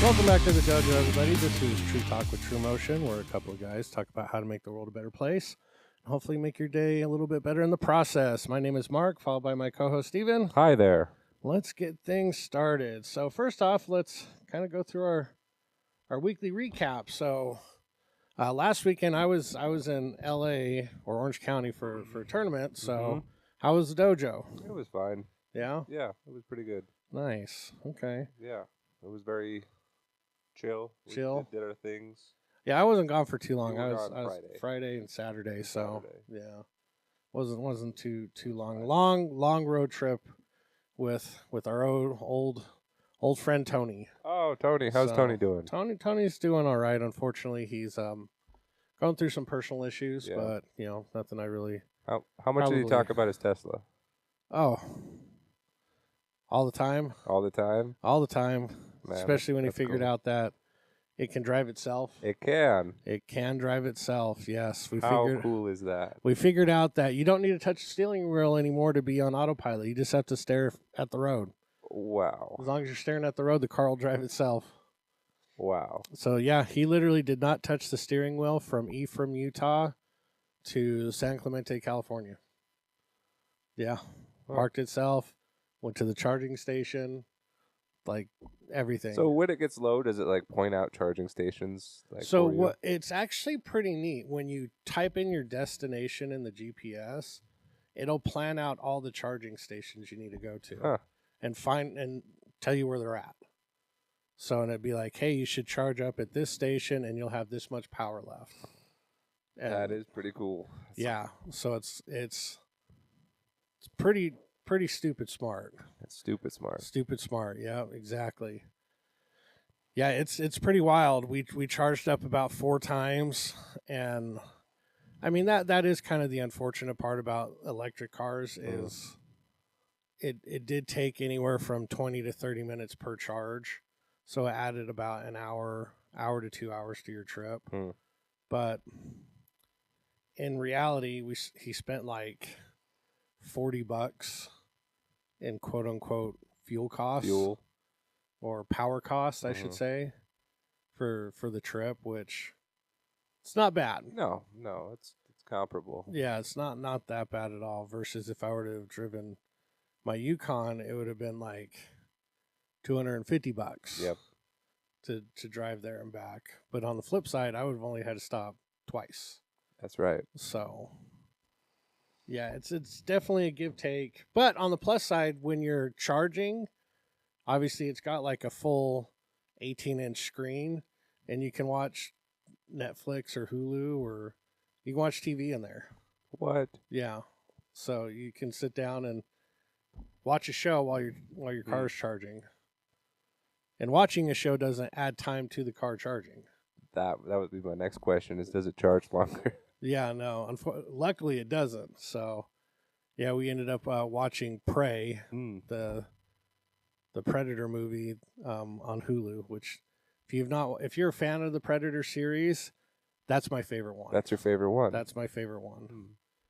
Welcome back to the dojo, everybody. This is TruTalk with TruMotion, where a couple of guys talk about how to make the world a better place and hopefully make your day a little bit better in the process. My name is Mark, followed by my co-host Stephen. Hi there. Let's get things started. So first off, let's kind of go through our weekly recap. So last weekend I was in LA or Orange County for a tournament. So how was the dojo? It was fine. Yeah? Yeah, it was pretty good. Nice. Okay. Yeah, it was very chill. Chill. We did our things. Yeah, I wasn't gone for too long. You were I was gone Friday and Saturday, so Saturday. yeah, wasn't too long. Long road trip with our old friend Tony. Oh, Tony, how's Tony doing? Tony's doing all right. Unfortunately, he's going through some personal issues, Yeah. but nothing I really. How much did he talk about his Tesla? Oh, all the time. All the time? All the time. Man, Especially when he figured cool. out that it can drive itself. It can. It can drive itself. Yes, How cool is that? We figured out that you don't need to touch the steering wheel anymore to be on autopilot. You just have to stare at the road. Wow. As long as you're staring at the road, the car will drive itself. Wow. So yeah, he literally did not touch the steering wheel from Ephraim, Utah to San Clemente, California. Yeah. Parked itself, went to the charging station, like everything. So when it gets low, does it like point out charging stations? Like, so it's actually pretty neat. When you type in your destination in the GPS, it'll plan out all the charging stations you need to go to and find and tell you where they're at. So, and it'd be like, hey, you should charge up at this station and you'll have this much power left. And that is pretty cool. Yeah. So it's pretty stupid smart. It's stupid smart. Stupid smart. Yeah, exactly. Yeah, it's pretty wild. We charged up about 4 times, and I mean that is kind of the unfortunate part about electric cars is it did take anywhere from 20 to 30 minutes per charge. So it added about an hour to 2 hours to your trip. But in reality, he spent like $40 in quote unquote fuel costs. Or power costs, I should say, for the trip, which it's not bad. No, it's comparable. Yeah, it's not that bad at all. Versus if I were to have driven my Yukon, it would have been like $250. Yep. To drive there and back. But on the flip side, I would have only had to stop twice. That's right. So yeah, it's definitely a give take. But on the plus side, when you're charging, obviously, it's got like a full 18-inch screen, and you can watch Netflix or Hulu, or you can watch TV in there. What? Yeah, so you can sit down and watch a show while your car's charging. And watching a show doesn't add time to the car charging. That would be my next question: is does it charge longer? Yeah, no. Luckily, it doesn't. So, yeah, we ended up watching Prey, the Predator movie on Hulu, which if you're a fan of the Predator series, that's my favorite one. That's your favorite one? That's my favorite one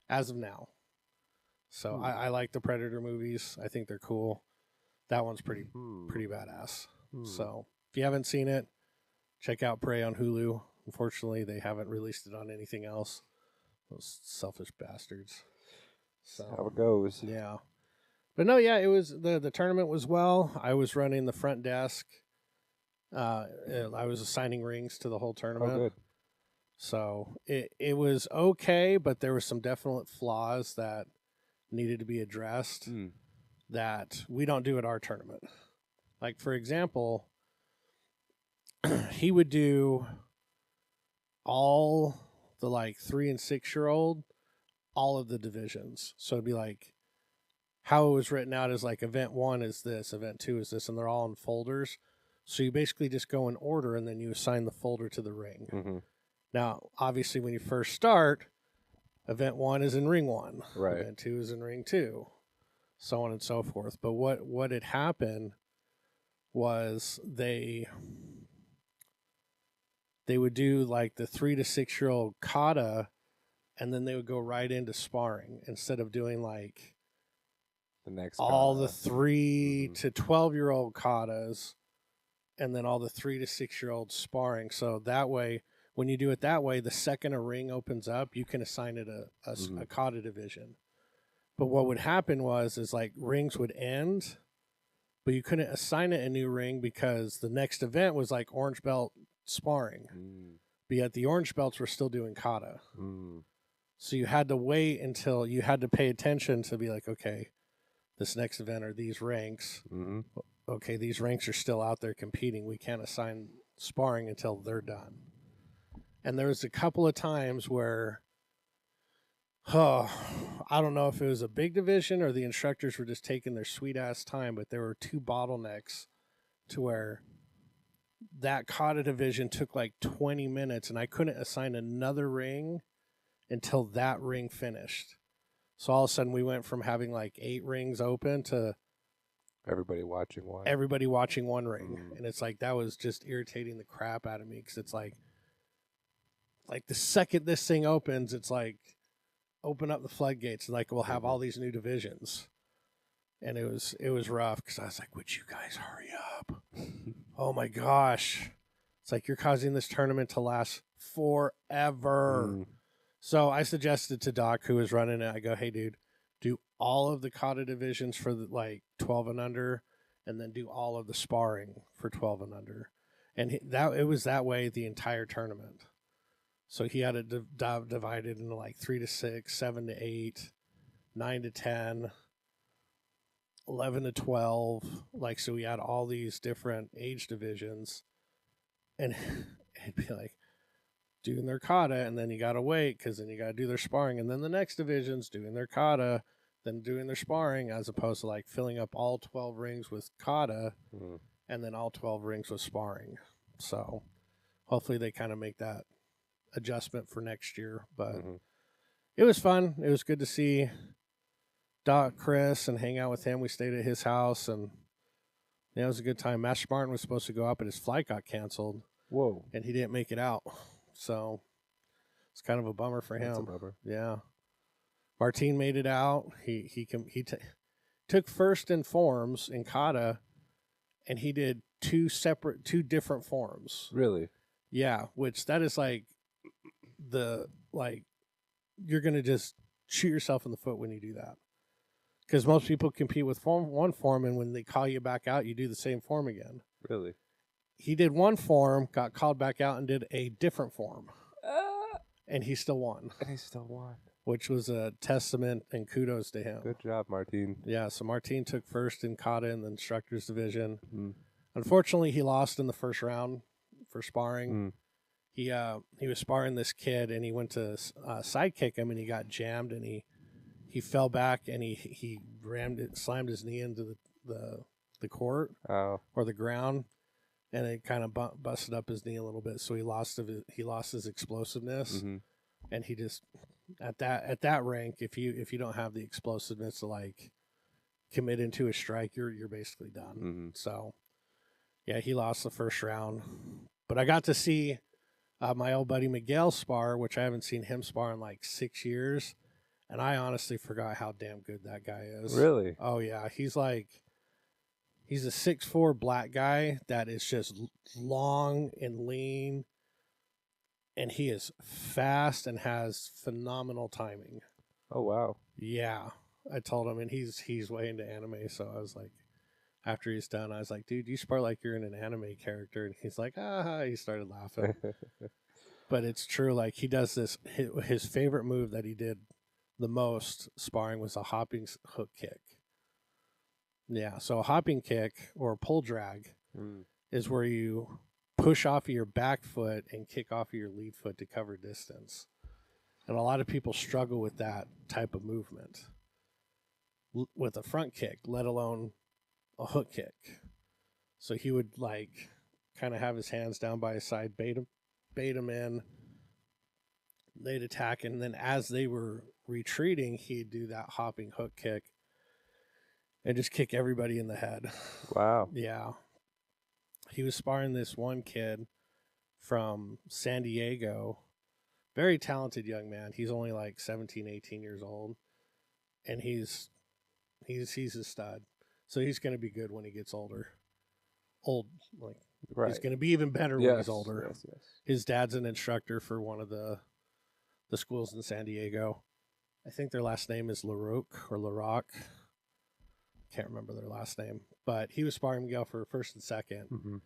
as of now. So I like the Predator movies. I think they're cool. That one's pretty badass. So if you haven't seen it, check out Prey on Hulu. Unfortunately, they haven't released it on anything else. Those selfish bastards. So how it goes. Yeah. But no, yeah, it was the tournament was well. I was running the front desk. I was assigning rings to the whole tournament. Oh, good. So it was okay, but there were some definite flaws that needed to be addressed that we don't do at our tournament. Like, for example, he would do all the like 3 and 6 year old, all of the divisions. So it'd be like, how it was written out is like event 1 is this, event 2 is this, and they're all in folders. So you basically just go in order and then you assign the folder to the ring. Now, obviously, when you first start, event 1 is in ring 1. Right. Event 2 is in ring 2. So on and so forth. But what had happened was they would do like the 3 to 6 year old kata, and then they would go right into sparring instead of doing like the next all kata. the 3 to 12 year old katas and then all the 3 to 6 year olds sparring. So that way, when you do it that way, the second a ring opens up, you can assign it a kata division. But what would happen is like rings would end, but you couldn't assign it a new ring because the next event was like orange belt sparring. But yet the orange belts were still doing kata. So you had to wait until you had to pay attention to be like, okay, this next event are these ranks. Okay, these ranks are still out there competing. We can't assign sparring until they're done. And there was a couple of times where, I don't know if it was a big division or the instructors were just taking their sweet ass time, but there were 2 bottlenecks to where that kata division took like 20 minutes and I couldn't assign another ring until that ring finished. So all of a sudden we went from having like 8 rings open to everybody watching one ring. And it's like, that was just irritating the crap out of me. Cause it's like the second this thing opens, it's like, open up the floodgates and like, we'll have all these new divisions. And it was rough. Cause I was like, would you guys hurry up? Oh my gosh. It's like, you're causing this tournament to last forever. So I suggested to Doc, who was running it, I go, hey dude, do all of the kata divisions for the, like 12 and under, and then do all of the sparring for 12 and under. And it was that way the entire tournament. So he had it divided into like 3 to 6, 7 to 8, 9 to 10, 11 to 12. Like, so we had all these different age divisions. And it'd be like doing their kata, and then you got to wait because then you got to do their sparring. And then the next division's doing their kata, then doing their sparring, as opposed to like filling up all 12 rings with kata and then all 12 rings with sparring. So hopefully they kind of make that adjustment for next year. But it was fun. It was good to see Doc Chris and hang out with him. We stayed at his house, and yeah, it was a good time. Master Martin was supposed to go up, but his flight got canceled. Whoa. And he didn't make it out. So it's kind of a bummer for him. That's a bummer. Yeah. Martin made it out. He took first in forms in kata, and he did 2 different forms. Really? Yeah, which that is like you're going to just shoot yourself in the foot when you do that. Because most people compete with one form, and when they call you back out, you do the same form again. Really? He did one form, got called back out, and did a different form. And he still won. Which was a testament and kudos to him. Good job, Martin. Yeah, so Martin took first in kata in the instructors division. Unfortunately, he lost in the first round for sparring. He was sparring this kid, and he went to sidekick him, and he got jammed, and he fell back, and he slammed his knee into the court or the ground, and it kind of busted up his knee a little bit. So he lost his explosiveness, and he just at that rank, if you don't have the explosiveness to like commit into a strike, you're basically done. So yeah, he lost the first round, but I got to see my old buddy Miguel spar, which I haven't seen him spar in like 6 years. And I honestly forgot how damn good that guy is. Really? Oh, yeah. He's a 6'4" black guy that is just long and lean. And he is fast and has phenomenal timing. Oh, wow. Yeah. I told him, and he's way into anime. So I was like, after he's done, I was like, dude, you spar like you're in an anime character. And he's like, he started laughing. But it's true. Like, he does this. His favorite move that he did the most sparring was a hopping hook kick. Yeah, so a hopping kick or a pull drag is where you push off of your back foot and kick off of your lead foot to cover distance. And a lot of people struggle with that type of movement with a front kick, let alone a hook kick. So he would like kind of have his hands down by his side, bait him in. They'd attack, and then as they were retreating, he'd do that hopping hook kick and just kick everybody in the head. Wow. Yeah. He was sparring this one kid from San Diego. Very talented young man. He's only like 17, 18 years old. And he's a stud. So he's going to be good when he gets older. old, like Right. he's going to be even better when he's older. Yes, yes. His dad's an instructor for one of the schools in San Diego. I think their last name is LaRoque. Can't remember their last name, but he was sparring Miguel for first and second. Mm-hmm.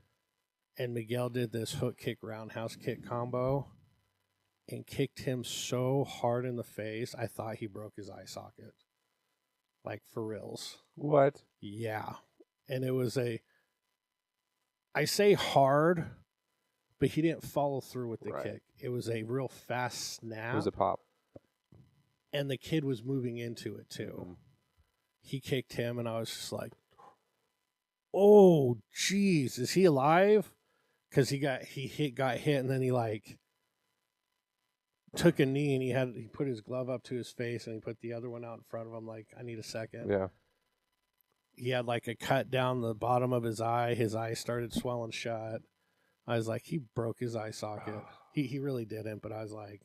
And Miguel did this hook kick roundhouse kick combo and kicked him so hard in the face, I thought he broke his eye socket. Like, for reals. What? Yeah. And it was I say hard, but he didn't follow through with the kick. It was a real fast snap. It was a pop. And the kid was moving into it, too. Mm-hmm. He kicked him, and I was just like, oh, geez, is he alive? Because he got hit, and then he, like, took a knee, and he put his glove up to his face, and he put the other one out in front of him, like, I need a second. Yeah. He had, like, a cut down the bottom of his eye. His eye started swelling shut. I was like, he broke his eye socket. He really didn't, but I was like,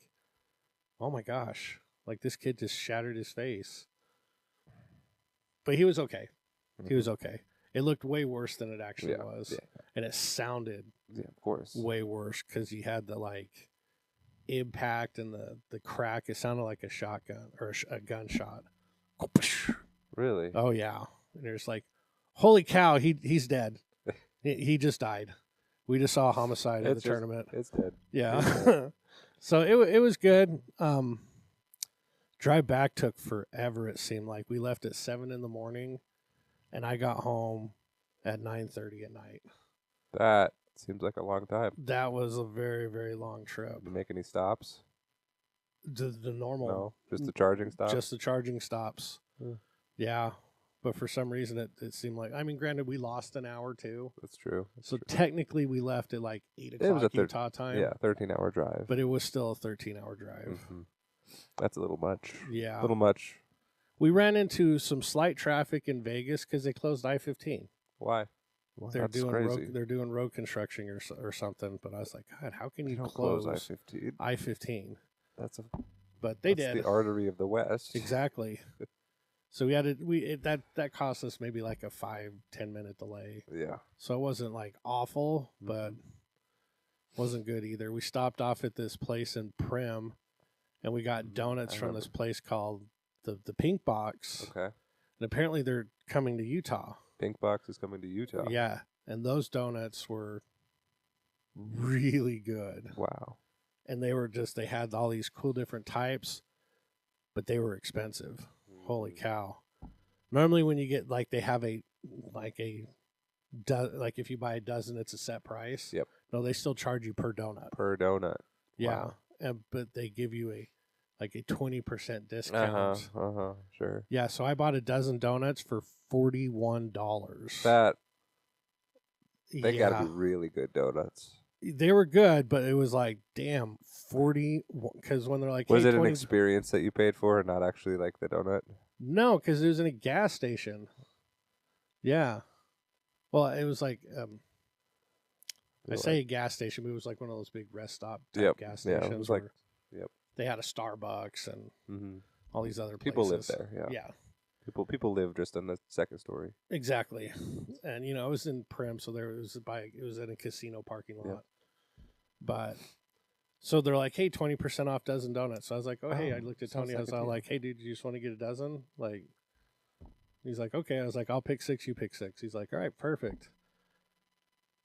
oh, my gosh. Like, this kid just shattered his face. But he was okay. Mm-hmm. He was okay. It looked way worse than it actually was. Yeah. And it sounded of course, way worse because he had the, like, impact and the crack. It sounded like a shotgun or a gunshot. Really? Oh, yeah. And there's like, holy cow, he's dead. he just died. We just saw a homicide at the tournament. It's dead. Yeah. It's dead. So it was good. Drive back took forever, it seemed like. We left at 7 a.m, and I got home at 9:30 at night. That seems like a long time. That was a very, very long trip. Did you make any stops? The normal. No, just the charging stops? Just the charging stops. Yeah. But for some reason, it seemed like, I mean, granted, we lost an hour, too. That's true. So technically, we left at like 8 o'clock it was Utah time. Yeah, 13-hour drive. But it was still a 13-hour drive. Mm-hmm. That's a little much. Yeah. A little much. We ran into some slight traffic in Vegas because they closed I-15. Why? They're doing road construction or something. But I was like, God, how can you close I-15? I-15. But that's did. The artery of the West. Exactly. So we had that cost us maybe like a 5-10 minute delay. Yeah. So it wasn't like awful, but wasn't good either. We stopped off at this place in Prim, and we got donuts from this place called the Pink Box. Okay. And apparently they're coming to Utah. Pink Box is coming to Utah. Yeah, and those donuts were really good. Wow. And they had all these cool different types, but they were expensive. Holy cow. Normally when you get, like, they have if you buy a dozen, it's a set price. Yep. No, they still charge you per donut. Per donut. Yeah. Wow. But they give you a 20% discount. Sure. Yeah, so I bought a dozen donuts for $41. They got to be really good donuts. They were good, but it was like, damn, 40, because when they're like, was it an experience that you paid for and not actually like the donut? No, because it was in a gas station. Yeah. Well, it was like, I say a gas station, but it was like one of those big rest stop type gas stations. Yeah, it was like, they had a Starbucks and all these other places. People live there, yeah. Yeah. People live just on the second story. Exactly. And, it was in Prim, so it was in a casino parking lot. Yeah. But, so they're like, hey, 20% off dozen donuts. So I was like, hey, I looked at Tony. I was like, hey, dude, you just want to get a dozen? Like, he's like, okay. I was like, I'll pick 6, you pick 6. He's like, all right, perfect.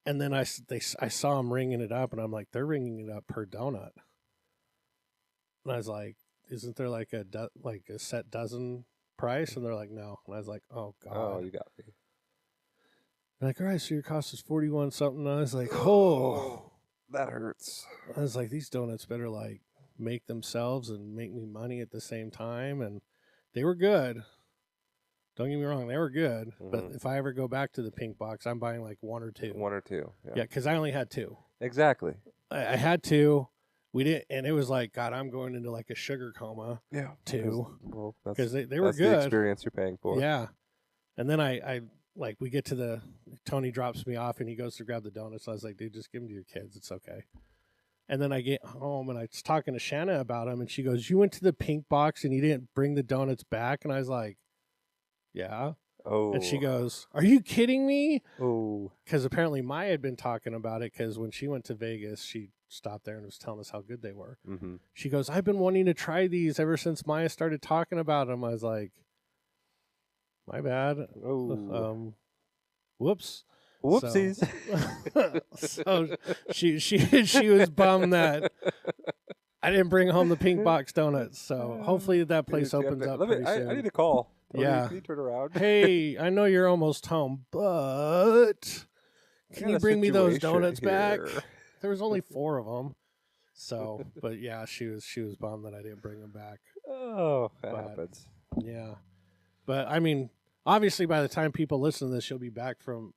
And then I saw him ringing it up, and I'm like, they're ringing it up per donut. And I was like, isn't there like a set dozen price? And they're like, no. And I was like, oh, God. Oh, you got me. And like, all right, so your cost is 41 something. And I was like, oh. That hurts. I was like, these donuts better like make themselves and make me money at the same time. And they were good. Don't get me wrong, they were good. Mm-hmm. But if I ever go back to the Pink Box, I'm buying like 1 or 2. 1 or 2. Yeah, because I only had 2. Exactly. I had 2. We didn't, and it was like, God, I'm going into like a sugar coma. Yeah. 2. Well, because they were that's good. The experience you're paying for. Yeah. And then I like, we get to Tony drops me off and he goes to grab the donuts. I was like, dude, just give them to your kids. It's okay. And then I get home and I was talking to Shanna about them, and she goes, you went to the Pink Box and you didn't bring the donuts back? And I was like, yeah. Oh. And she goes, "Are you kidding me?" Oh. Because apparently Maya had been talking about it, because when she went to Vegas, she stopped there and was telling us how good they were. Mm-hmm. She goes, "I've been wanting to try these ever since Maya started talking about them." I was like, my bad. Oh. Whoops. Whoopsies. So she was bummed that I didn't bring home the pink box donuts. So hopefully that place opens up pretty soon. I need a call. Yeah. Can you turn around? Hey, I know you're almost home, but can you bring me those donuts back? There was only 4 of them. So, but yeah, she was bummed that I didn't bring them back. Oh, that happens. Yeah. But I mean, obviously by the time people listen to this, you'll be back from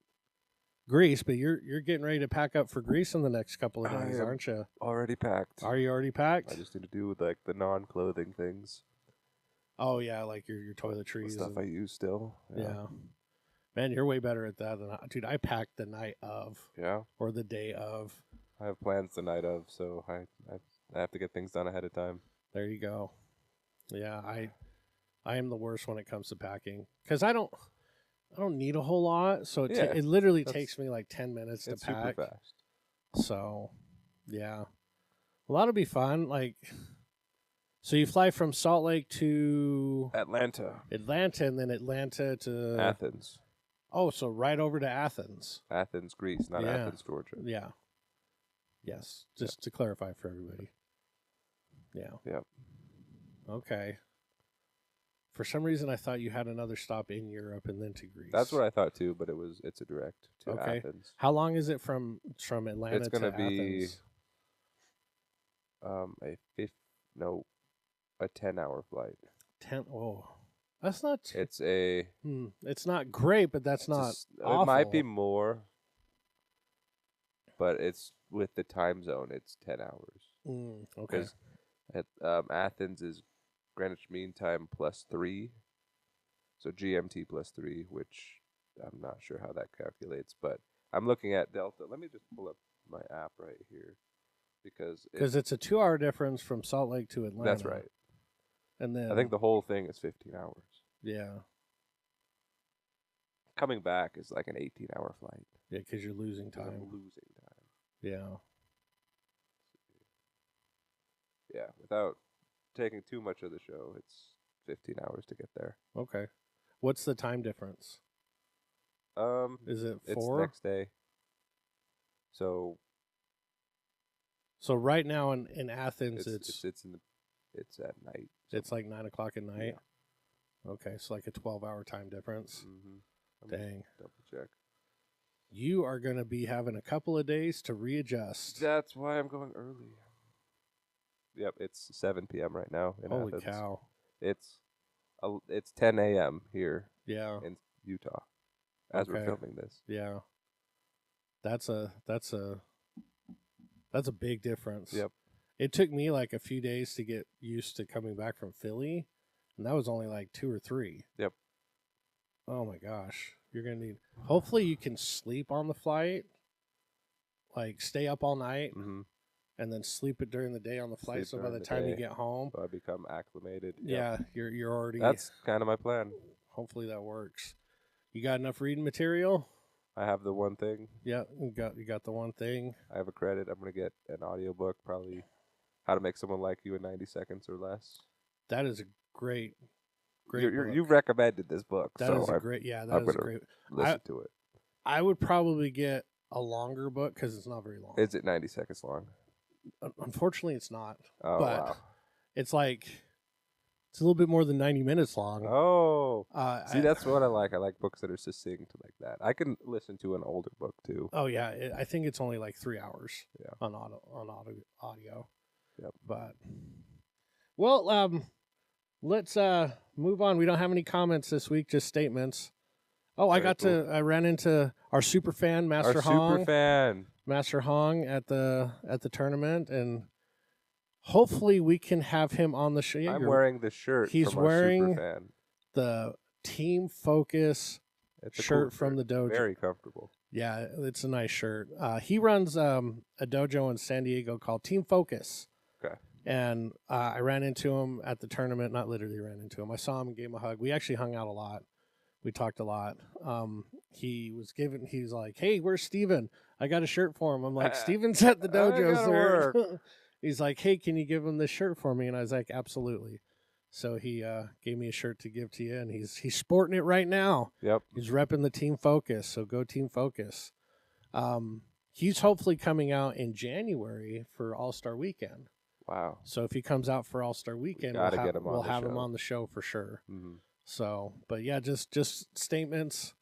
Greece, but you're getting ready to pack up for Greece in the next couple of days, aren't you? Already packed. Are you already packed? I just need to do like the non-clothing things. Oh yeah, like your toiletries, the stuff I use still. Yeah. Man, you're way better at that than dude. I packed the night of. Yeah. Or the day of. I have plans the night of, so I have to get things done ahead of time. There you go. Yeah, I am the worst when it comes to packing, because I don't need a whole lot, so it literally takes me like 10 minutes to pack. Super fast. So, yeah. Well, that'll be fun. Like, so you fly from Salt Lake to Atlanta, and then Atlanta to Athens. Oh, so right over to Athens. Athens, Greece, not Athens, Georgia. Yeah. Yes, just to clarify for everybody. Yeah. Yep. Okay. For some reason, I thought you had another stop in Europe and then to Greece. That's what I thought too, but it's a direct to Athens. How long is it from Atlanta it's gonna to be, Athens? A 10-hour flight. 10. Oh, that's not. It's a. It's not great, but that's not. Awful. It might be more, but it's with the time zone. It's 10 hours. Okay. Because Athens is Greenwich Mean Time +3, so GMT +3, which I'm not sure how that calculates, but I'm looking at Delta. Let me just pull up my app right here, because it's a 2-hour difference from Salt Lake to Atlanta. That's right. And then I think the whole thing is 15 hours. Yeah. Coming back is like an 18-hour flight. Yeah, because you're losing time. I'm losing time. Yeah. Yeah, without taking too much of the show, it's 15 hours to get there. Okay. What's the time difference? Is it 4? It's next day. So right now in Athens, it's at night. So it's like 9 o'clock at night. Yeah. Okay, so like a 12-hour time difference. Mm-hmm. Dang. Double check. You are going to be having a couple of days to readjust. That's why I'm going early. Yep, it's 7 p.m. right now in Athens. Holy cow! It's 10 a.m. here. Yeah. In Utah, as we're filming this. Yeah. That's a big difference. Yep. It took me like a few days to get used to coming back from Philly, and that was only like 2 or 3. Yep. Oh my gosh. You're going to need... Hopefully you can sleep on the flight, like stay up all night, and then sleep it during the day on the flight, so by the time you get home... So I become acclimated. Yeah, you're already... That's kind of my plan. Hopefully that works. You got enough reading material? I have the one thing. Yeah, you got the one thing. I have a credit. I'm going to get an audiobook, probably How to Make Someone Like You in 90 Seconds or Less. That is a great book. You've recommended this book. That is a great, great. Listen to it. I would probably get a longer book because it's not very long. Is it 90 seconds long? Unfortunately, it's not. Oh, but wow. It's like, it's a little bit more than 90 minutes long. Oh. See, that's what I like. I like books that are succinct like that. I can listen to an older book, too. Oh, yeah. I think it's only like 3 hours on audio. Yep. But, well, let's move on. We don't have any comments this week, just statements. Oh, I ran into our super fan, Master Hong. Master Hong at the tournament, and hopefully we can have him on the show. Yeah, I'm wearing the shirt. He's wearing the Team Focus shirt from the dojo. Very comfortable. Yeah, it's a nice shirt. He runs a dojo in San Diego called Team Focus. Okay. And I ran into him at the tournament. Not literally ran into him. I saw him and gave him a hug. We actually hung out a lot. We talked a lot. He's like, "Hey, where's Steven? I got a shirt for him." I'm like, "Steven's at the dojo, sir." He's like, "Hey, can you give him this shirt for me?" And I was like, "Absolutely." So he gave me a shirt to give to you, and he's sporting it right now. Yep. He's repping the Team Focus, so go Team Focus. He's hopefully coming out in January for All-Star Weekend. Wow. So if he comes out for All-Star Weekend, we'll have him on the show for sure. Mm-hmm. So, but yeah, just statements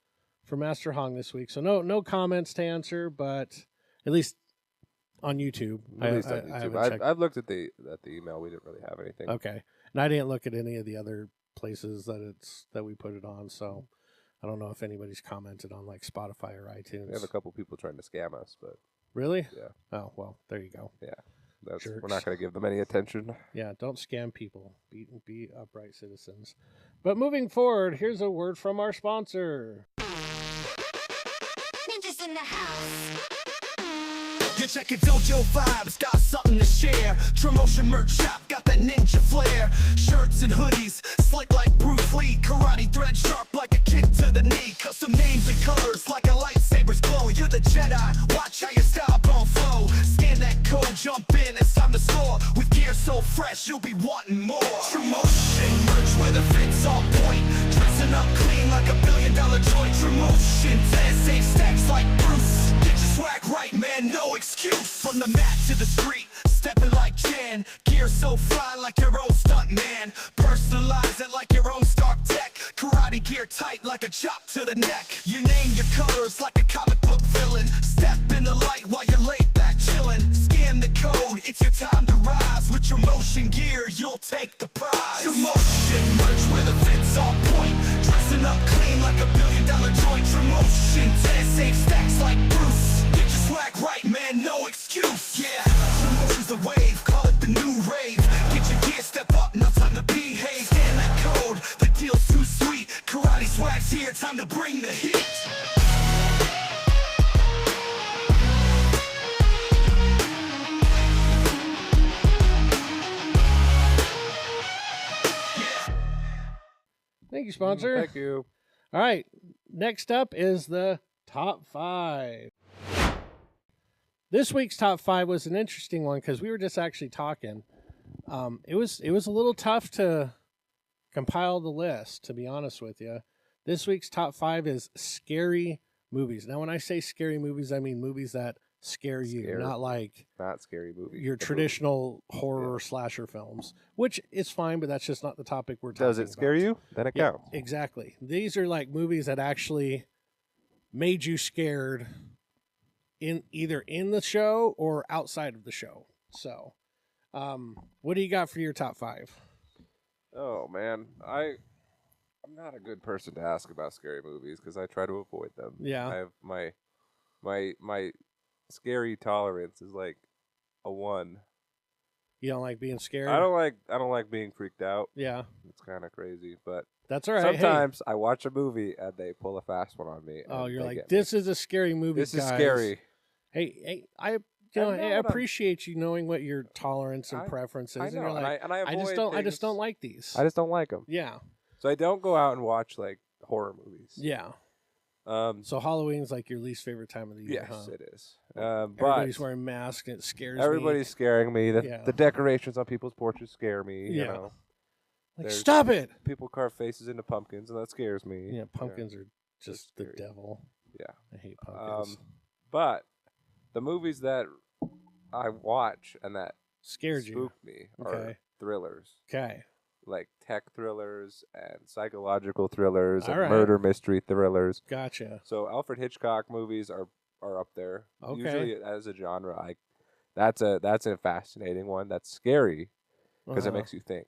for Master Hong this week. So no comments to answer, but at least on YouTube. At least on YouTube. I've looked at the email. We didn't really have anything. Okay, and I didn't look at any of the other places that we put it on. So I don't know if anybody's commented on like Spotify or iTunes. We have a couple people trying to scam us, but really, yeah. Oh well, there you go. Yeah. We're not going to give them any attention. Yeah, don't scam people. Be upright citizens. But moving forward, here's a word from our sponsor. Ninjas in the house. You check it, Dojo Vibes, got something to share. TRUMOTION merch shop, got that ninja flair. Shirts and hoodies, slick like Bruce Lee. Karate thread sharp like a kick to the knee. Custom names and colors like a lightsaber's glow. You're the Jedi, watch how your style gon' flow. Scan that code, jump in, it's time to score. With gear so fresh, you'll be wanting more. TRUMOTION merch where the fit's on point. Dressing up clean like $1 billion joint. TRUMOTION, safe stacks like Bruce. Get your swag right, man, no excuse. From the mat to the street, stepping like Jan. Gear so fly like your own stunt man. Personalize it like your own Stark Tech. Karate gear tight like a chop to the neck. You name your colors like a comic book villain. Step in the light while you're laid back chillin'. Scan the code, it's your time to rise. With your motion gear, you'll take the prize. TRUMOTION merch where the fit's on point. Dressing up clean like $1 billion joint. TRUMOTION, 10 safe stacks like Bruce. Get your swag right, man, no excuse. Yeah, TRUMOTION's the wave, call it the new rave. Get your gear, step up, now time to behave. Scan that code, the deal's too sweet. Karate swag's here, time to bring the heat. Thank you, sponsor. Thank you. All right, next up is the top 5. This week's top 5 was an interesting one because we were just actually talking. It was a little tough to compile the list, to be honest with you. This week's top 5 is scary movies. Now, when I say scary movies, I mean movies that scare you, not scary movies. Your traditional horror slasher films, which is fine, but that's just not the topic we're talking about. Does it scare you? Then it counts. Exactly. These are like movies that actually made you scared either in the show or outside of the show. So, what do you got for your top 5? Oh man, I'm not a good person to ask about scary movies because I try to avoid them. Yeah, I have my scary tolerance is like a 1. You don't like being scared? I don't like being freaked out. Yeah, it's kind of crazy, but that's all right. Sometimes I watch a movie and they pull a fast one on me. Oh, you're like, this is a scary movie. This is scary. Hey, I appreciate you knowing what your tolerance and preference is. I know, and I just don't like these. I just don't like them. Yeah. So I don't go out and watch like horror movies. Yeah. So Halloween's like your least favorite time of the year, yes, huh? It is. Everybody's wearing masks and it scares me. Everybody's scaring me. The decorations on people's porches scare me. You know. Like, stop it! People carve faces into pumpkins, and that scares me. Yeah, pumpkins are just the devil. Yeah. I hate pumpkins. But the movies that I watch and that scared spook me are thrillers. Okay. Like tech thrillers and psychological thrillers and right. murder mystery thrillers. Gotcha. So Alfred Hitchcock movies are up there. Okay. Usually as a genre, that's a fascinating one. That's scary because it makes you think.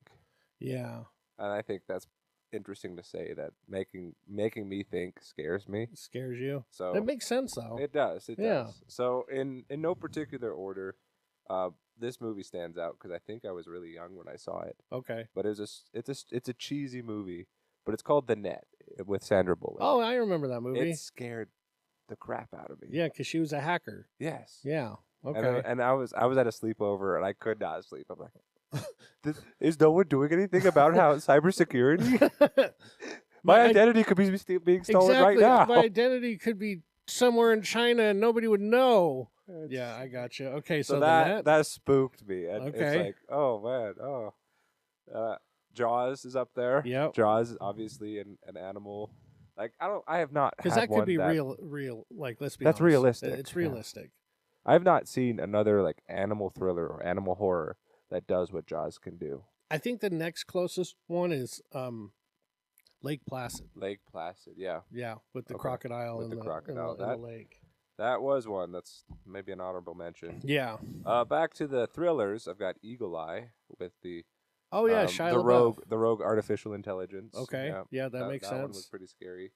Yeah. And I think that's interesting to say that making me think scares me. It scares you. So it makes sense though. It does. It does. So in no particular order, this movie stands out because I think I was really young when I saw it. Okay. But it's a cheesy movie, but it's called The Net with Sandra Bullock. Oh, I remember that movie. It scared the crap out of me. Yeah, because she was a hacker. Yes. Yeah. Okay. And I was at a sleepover and I could not sleep. I'm like, is no one doing anything about how cybersecurity? My identity could be being stolen right now. My identity could be somewhere in China and nobody would know. Yeah, I got you. Okay, so that spooked me. And Okay. It's like, oh man, Jaws is up there. Yep. Jaws is obviously an animal. Like I have not because had that could one be that, real. Like, let's be That's honest. realistic, It's yeah. realistic. I've not seen another like animal thriller or animal horror that does what Jaws can do. I think the next closest one is Lake Placid. Lake Placid, yeah. Yeah, with the Okay. crocodile With in the crocodile. in the lake. That was one. That's maybe an honorable mention. Yeah. Back to the thrillers. I've got Eagle Eye with the Oh yeah, Shia the rogue artificial intelligence. Okay. Yeah, that makes sense. That one was pretty scary.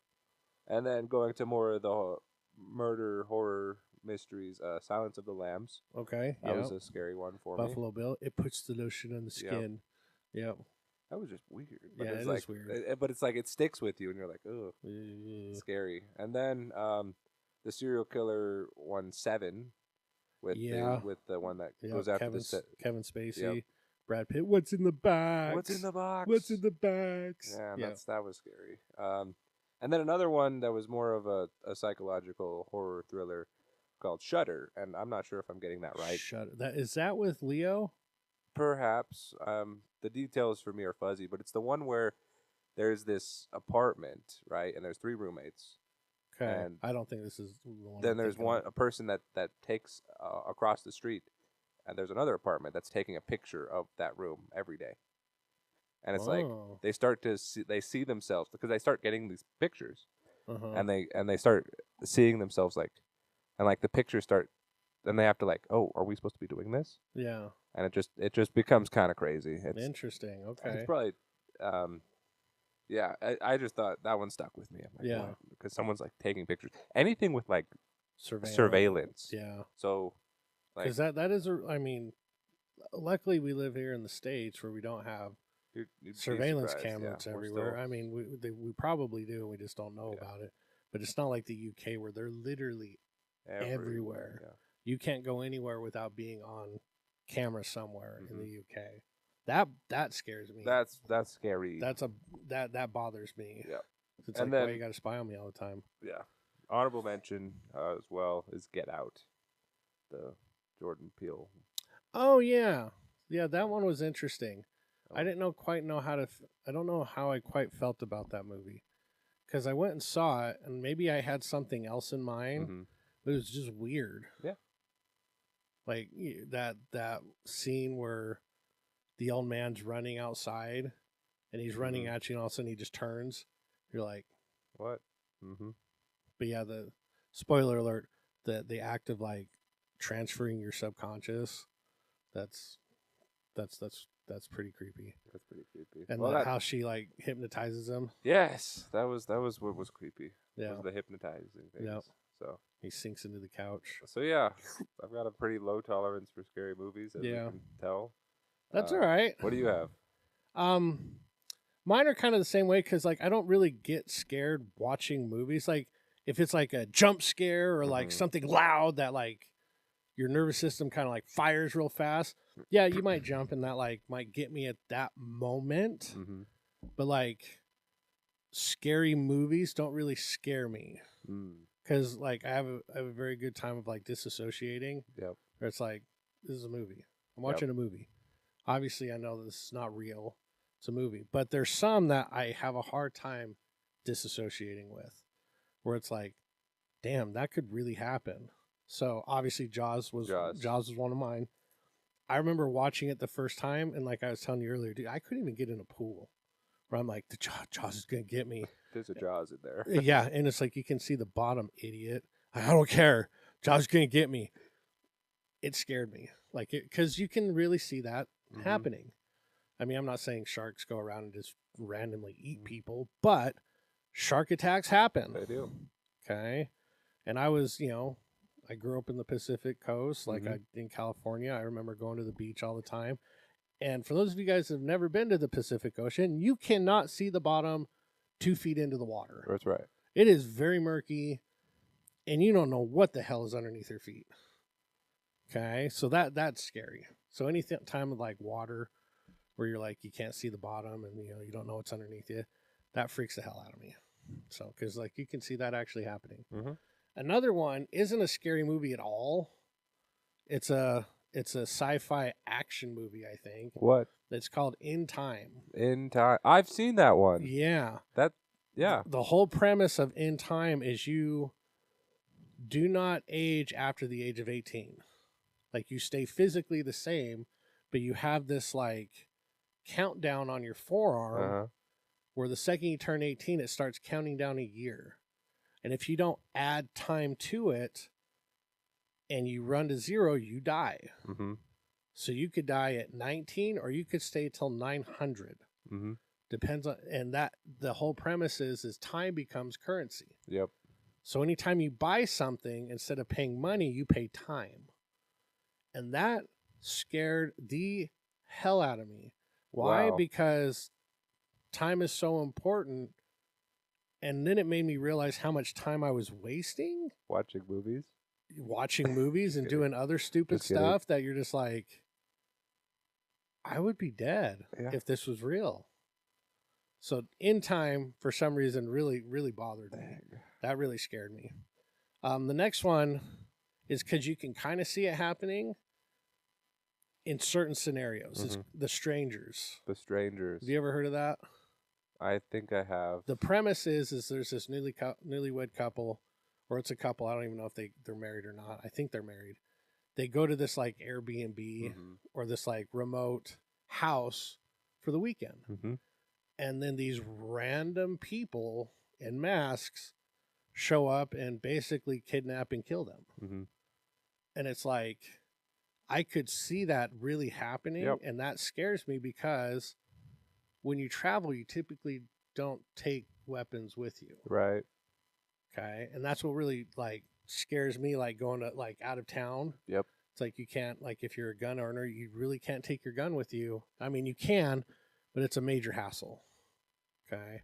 And then going to more of the murder horror mysteries, Silence of the Lambs. Okay. That was a scary one for me. Buffalo Bill. It puts the lotion on the skin. Yep. That was just weird. But Yeah, it's it like, is weird. But it's like it sticks with you, and you're like, oh, scary. And then the serial killer 7 with the one that goes after Kevin Spacey, Yep. Brad Pitt. What's in the box? What's in the box? What's in the box? Yeah, that was scary. And then another one that was more of a psychological horror thriller called Shudder, and I'm not sure if I'm getting that right. Shudder. Is that with Leo? Perhaps. The details for me are fuzzy, but it's the one where there's this apartment, right? And there's 3 roommates. Okay. And I don't think this is the one. then there's a person that takes across the street, and there's another apartment that's taking a picture of that room every day. And it's like they start to see themselves because they start getting these pictures, and they start seeing themselves like, and like the pictures start, then they have to like, oh, are we supposed to be doing this? Yeah. And it just becomes kind of crazy. It's interesting. Okay. It's probably, yeah. I just thought that one stuck with me. I'm like, wow, because someone's like taking pictures. Anything with like surveillance. Yeah. So, like, because that is I mean, luckily we live here in the States where we don't have you'd surveillance be surprised. cameras Yeah, everywhere. I mean, we probably do, and we just don't know about it. But it's not like the UK where they're literally everywhere. Yeah. You can't go anywhere without being on camera somewhere in the UK. That scares me. That's scary. That bothers me. Yeah. It's like, why you got to spy on me all the time? Yeah. Honorable mention as well is Get Out, the Jordan Peele. Oh yeah, that one was interesting. I didn't quite know how to. I don't know how I quite felt about that movie, because I went and saw it, and maybe I had something else in mind, but it was just weird. Yeah. Like that scene where the old man's running outside, and he's running at you, and all of a sudden he just turns. You're like, what? But yeah, the spoiler alert: the act of like transferring your subconscious. That's pretty creepy. That's pretty creepy. And how she like hypnotizes him. Yes, that was what was creepy. Yeah, was the hypnotizing thing. Yep. So he sinks into the couch. So yeah, I've got a pretty low tolerance for scary movies, as you can tell. That's all right. What do you have? Mine are kind of the same way because like I don't really get scared watching movies. Like if it's like a jump scare or like something loud that like your nervous system kind of like fires real fast. Yeah, you might jump and that like might get me at that moment. But like scary movies don't really scare me. Because like I have a very good time of like disassociating. Yep. Where it's like, this is a movie. I'm watching a movie. Obviously I know this is not real. It's a movie. But there's some that I have a hard time disassociating with. Where it's like, damn, that could really happen. So obviously Jaws was one of mine. I remember watching it the first time, and like I was telling you earlier, dude, I couldn't even get in a pool. Where I'm like, the Jaws is gonna get me. There's a Jaws in there. Yeah, and it's like you can see the bottom, idiot. I don't care. Jaws is gonna get me. It scared me, like it, because you can really see that happening. I mean, I'm not saying sharks go around and just randomly eat people, but shark attacks happen. They do. Okay, and I was, I grew up in the Pacific Coast, like in California. I remember going to the beach all the time. And for those of you guys who have never been to the Pacific Ocean, you cannot see the bottom 2 feet into the water. That's right. It is very murky, and you don't know what the hell is underneath your feet. Okay, so that's scary. So any time with like water, where you're like you can't see the bottom and you don't know what's underneath you, That freaks the hell out of me. So, because like you can see that actually happening. Mm-hmm. Another one isn't a scary movie at all. It's a sci-fi action movie, I think. What? It's called In Time. In Time. I've seen that one. Yeah. Yeah. The whole premise of In Time is you do not age after the age of 18. Like you stay physically the same, but you have this like countdown on your forearm where the second you turn 18, it starts counting down a year. And if you don't add time to it and you run to 0, you die. Mm-hmm. So you could die at 19 or you could stay till 900. Mm-hmm. Depends on, and that the whole premise is time becomes currency. Yep. So anytime you buy something, instead of paying money, you pay time. And that scared the hell out of me. Why? Wow. Because time is so important. And then it made me realize how much time I was wasting Watching movies. Watching movies and doing other stupid Just kidding. stuff that you're just like, I would be dead if this was real. So In Time, for some reason, really, really bothered me. That really scared me. The next one is because you can kind of see it happening in certain scenarios. It's The Strangers. The Strangers. Have you ever heard of that? I think I have. The premise is there's this newlywed couple, or it's a couple. I don't even know if they're married or not. I think they're married. They go to this like Airbnb or this like remote house for the weekend. Mm-hmm. And then these random people in masks show up and basically kidnap and kill them. Mm-hmm. And it's like, I could see that really happening. Yep. And that scares me because when you travel, you typically don't take weapons with you. Right. Okay. And that's what really like scares me, like going to like out of town. Yep. It's like you can't, like if you're a gun owner, you really can't take your gun with you. I mean, you can, but it's a major hassle. Okay.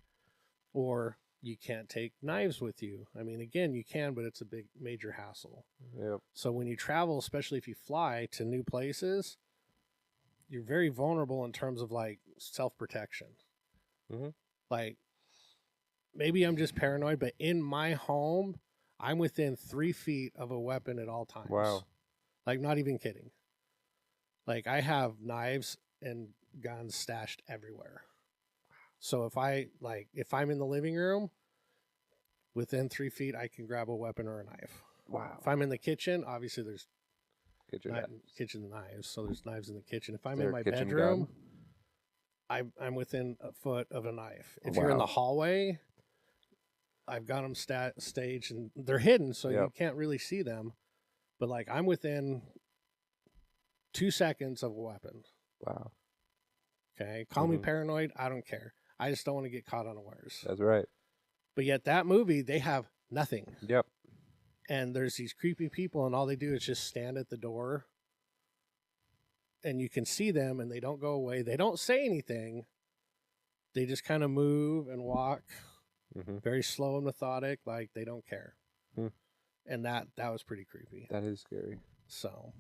Or you can't take knives with you. I mean, again, you can, but it's a big major hassle. Yep. So when you travel, especially if you fly to new places, you're very vulnerable in terms of like self-protection. Mm-hmm. Like maybe I'm just paranoid, but in my home, I'm within 3 feet of a weapon at all times. Wow. Like not even kidding. Like I have knives and guns stashed everywhere. So if I'm in the living room, within 3 feet, I can grab a weapon or a knife. Wow. If I'm in the kitchen, obviously there's kitchen knives, so there's knives in the kitchen. If I'm there in my a kitchen bedroom, I'm within a foot of a knife. If you're in Wow. the hallway, I've got them staged and they're hidden, so you can't really see them. But like I'm within 2 seconds of a weapon. Wow. Okay, call me paranoid. I don't care. I just don't want to get caught unawares. That's right. But yet that movie, they have nothing. Yep. And there's these creepy people, and all they do is just stand at the door. And you can see them, and they don't go away. They don't say anything. They just kind of move and walk, very slow and methodic, like they don't care. And that was pretty creepy. That is scary. So,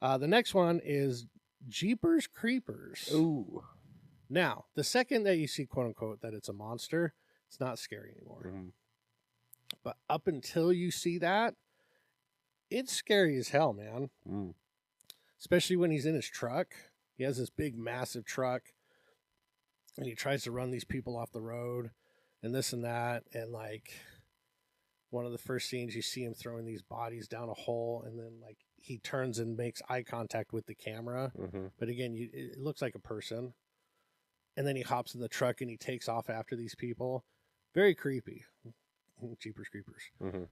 the next one is Jeepers Creepers. Ooh. Now, the second that you see, quote unquote, that it's a monster, it's not scary anymore. But up until you see that, it's scary as hell, man. Especially when he's in his truck. He has this big, massive truck, and he tries to run these people off the road and this and that. And like one of the first scenes, you see him throwing these bodies down a hole, and then like he turns and makes eye contact with the camera. But again, it looks like a person. And then he hops in the truck and he takes off after these people. Very creepy. Jeepers Creepers.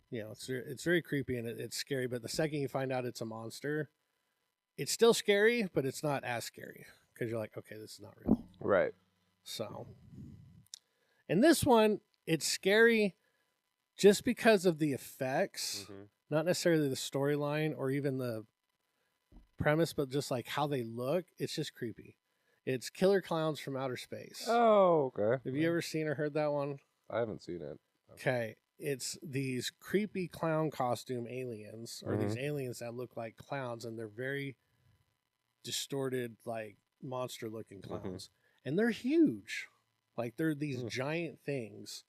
You know, it's very creepy and it's scary. But the second you find out it's a monster, it's still scary, but it's not as scary because you're like, okay, this is not real. Right. So, and this one, it's scary just because of the effects, not necessarily the storyline or even the premise, but just like how they look. It's just creepy. It's Killer Clowns from Outer Space. Oh, okay. Have you ever seen or heard that one? I haven't seen it. Okay. It's these creepy clown costume aliens, or these aliens that look like clowns, and they're very distorted, like monster looking clowns. And they're huge. Like they're these giant things,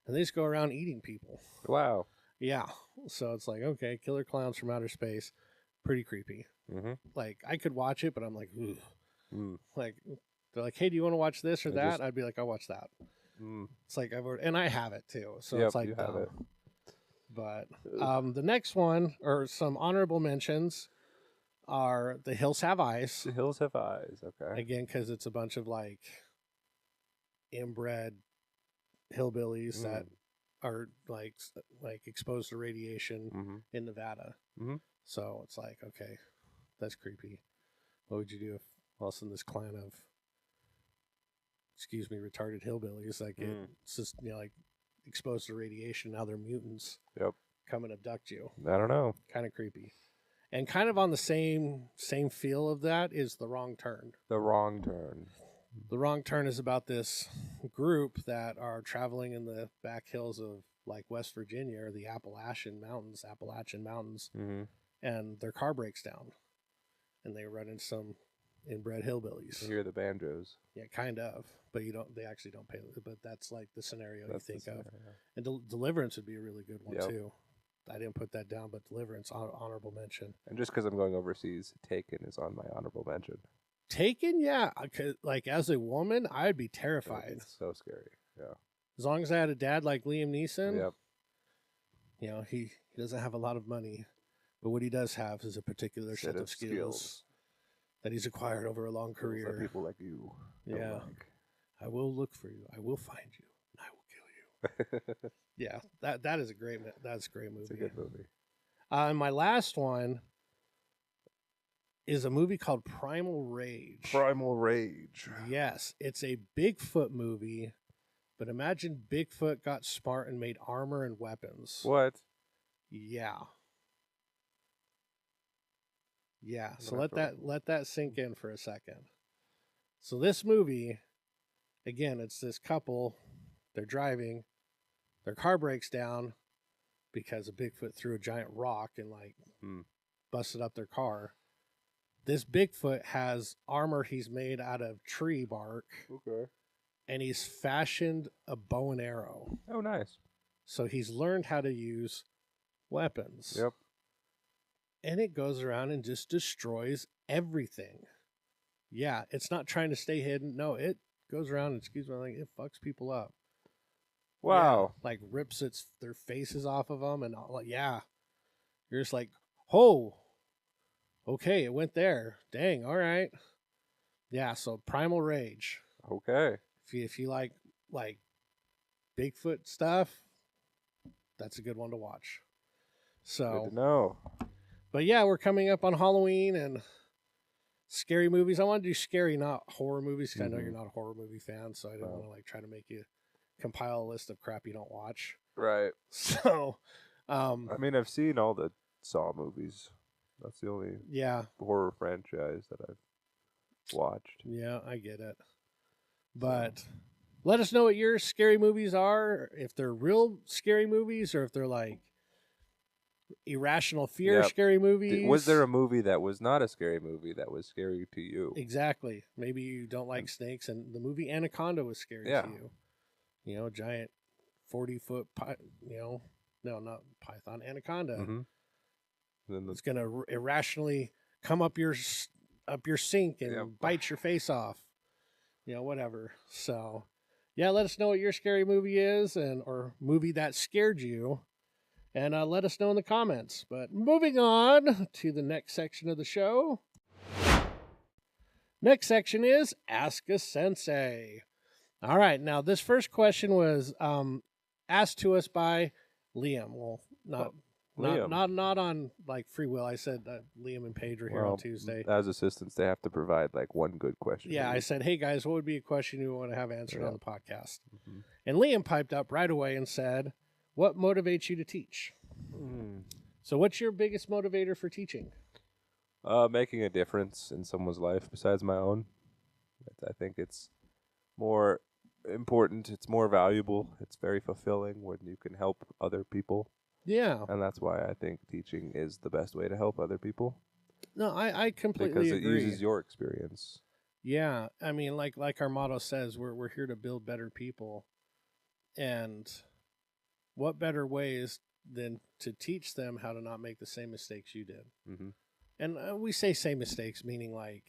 and they just go around eating people. Wow. Yeah. So it's like, okay, killer clowns from outer space, pretty creepy. Mm-hmm. Like I could watch it, but I'm like, ooh. Mm. Like they're like, hey, do you want to watch this or I that? just- I'd be like, I'll watch that. Mm. It's like and I have it too. So Yep, it's like you have dumb. it. But the next one, or some honorable mentions, are The Hills Have Eyes. The Hills Have Eyes. Okay. Again, because it's a bunch of like inbred hillbillies that are like exposed to radiation in Nevada. Mhm. So it's like, okay, that's creepy. What would you do if all of a sudden this clan of, retarded hillbillies that get just like exposed to radiation, now they're mutants. Yep. Come and abduct you. I don't know. Kind of creepy. And kind of on the same feel of that is The Wrong Turn. The Wrong Turn. The Wrong Turn is about this group that are traveling in the back hills of like West Virginia or the Appalachian Mountains, Mm-hmm. and their car breaks down, and they run into some inbred hillbillies. You hear the banjos. Yeah, kind of, but they actually don't pay. But that's like the scenario That's you think the of. scenario. And Deliverance would be a really good one Yep. too. I didn't put that down, but Deliverance, honorable mention. And just because I'm going overseas, Taken is on my honorable mention. Taken, yeah. Like as a woman, I'd be terrified. It's so scary. Yeah. As long as I had a dad like Liam Neeson, Yep. you know, he doesn't have a lot of money, but what he does have is a particular set of skills that he's acquired over a long Skills that career. people like you. don't Yeah. like. I will look for you. I will find you. And I will kill you. Yeah, that is a great. That's a great movie. It's a good movie. And my last one is a movie called Primal Rage. Primal Rage. Yes, it's a Bigfoot movie, but imagine Bigfoot got smart and made armor and weapons. What? Yeah. Yeah, I'm so gonna let that sink in for a second. So this movie, again, it's this couple, they're driving, their car breaks down because a Bigfoot threw a giant rock and like busted up their car. This Bigfoot has armor he's made out of tree bark, Okay. and he's fashioned a bow and arrow. Oh, nice. So he's learned how to use weapons. Yep. And it goes around and just destroys everything. Yeah, it's not trying to stay hidden. No, it goes around and, it fucks people up. Wow. Yeah, like rips their faces off of them and all. Yeah. You're just like, oh, okay, it went there. Dang, all right. Yeah, so Primal Rage. Okay. If you like Bigfoot stuff, that's a good one to watch. So Good to know. But yeah, we're coming up on Halloween and scary movies. I want to do scary, not horror movies, because I know you're not a horror movie fan, so I didn't want to like try to make you compile a list of crap you don't watch. Right. So, I mean, I've seen all the Saw movies. That's the only yeah, horror franchise that I've watched. yeah, I get it. But let us know what your scary movies are, if they're real scary movies or if they're like irrational fear Yep. scary movies. Was there a movie that was not a scary movie that was scary to you? Exactly. Maybe you don't like snakes, and the movie Anaconda was scary Yeah. to you. You know, giant 40-foot, no, not python, anaconda. Mm-hmm. Then It's gonna irrationally come up your sink and bite your face off. You know, whatever. So, yeah, let us know what your scary movie is, or movie that scared you. And let us know in the comments. But moving on to the next section of the show. Next section is Ask a Sensei. All right. Now, this first question was asked to us by Liam. Well, Liam. not on like free will. I said Liam and Paige were here on Tuesday. As assistants, they have to provide like one good question. Yeah, I said, hey guys, what would be a question you want to have answered on the podcast? Mm-hmm. And Liam piped up right away and said, what motivates you to teach? So what's your biggest motivator for teaching? Making a difference in someone's life besides my own. I think it's more important. It's more valuable. It's very fulfilling when you can help other people. Yeah. And that's why I think teaching is the best way to help other people. No, I completely because it agree. uses your experience. Yeah, I mean, like our motto says, we're here to build better people, and what better ways than to teach them how to not make the same mistakes you did? Mm-hmm. And we say same mistakes, meaning like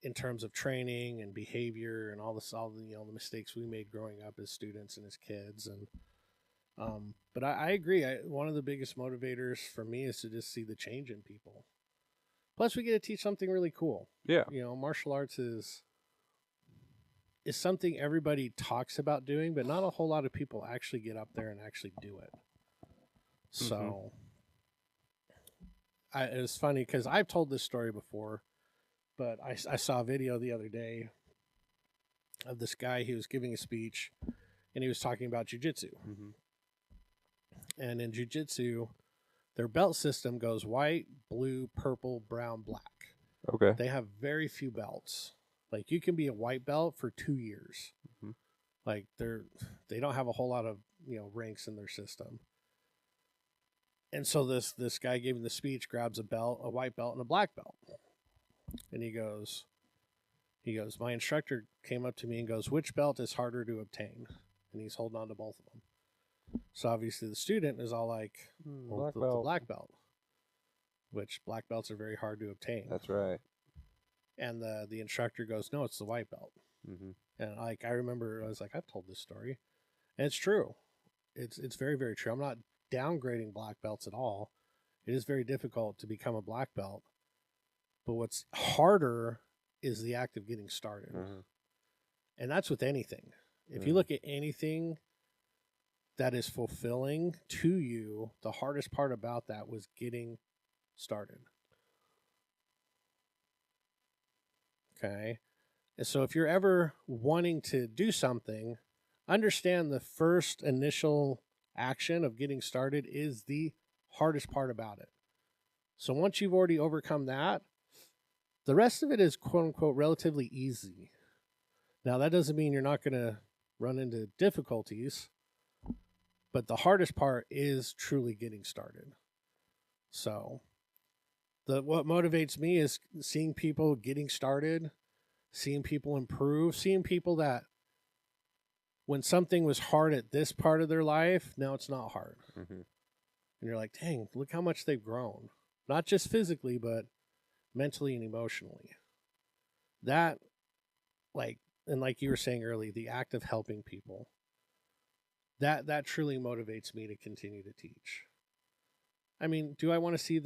in terms of training and behavior and all the the mistakes we made growing up as students and as kids. And but I agree. One of the biggest motivators for me is to just see the change in people. Plus, we get to teach something really cool. Yeah. Martial arts is something everybody talks about doing, but not a whole lot of people actually get up there and actually do it. So it was funny because I've told this story before, but I saw a video the other day of this guy. He was giving a speech, and he was talking about jiu-jitsu. Mm-hmm. And in jiu-jitsu, their belt system goes white, blue, purple, brown, black. Okay. They have very few belts. Like, you can be a white belt for 2 years. Mhm. Like, they don't have a whole lot of ranks in their system. And so this guy giving the speech grabs a white belt and a black belt, and he goes, my instructor came up to me and goes, which belt is harder to obtain? And he's holding on to both of them. So obviously the student is all like, black the belt. black belt, which black belts are very hard to obtain. That's right. And the instructor goes, no, it's the white belt. Mm-hmm. And I remember I was like, I've told this story, and it's true. It's very, very true. I'm not downgrading black belts at all. It is very difficult to become a black belt, but what's harder is the act of getting started. Mm-hmm. And that's with anything. If you look at anything that is fulfilling to you, the hardest part about that was getting started. Okay. And so if you're ever wanting to do something, understand the first initial action of getting started is the hardest part about it. So once you've already overcome that, the rest of it is quote unquote relatively easy. Now, that doesn't mean you're not going to run into difficulties, but the hardest part is truly getting started. So what motivates me is seeing people getting started, seeing people improve, seeing people that when something was hard at this part of their life, now it's not hard. Mm-hmm. And you're like, dang, look how much they've grown. Not just physically, but mentally and emotionally. That, like you were saying earlier, the act of helping people, that truly motivates me to continue to teach. I mean, do I want to see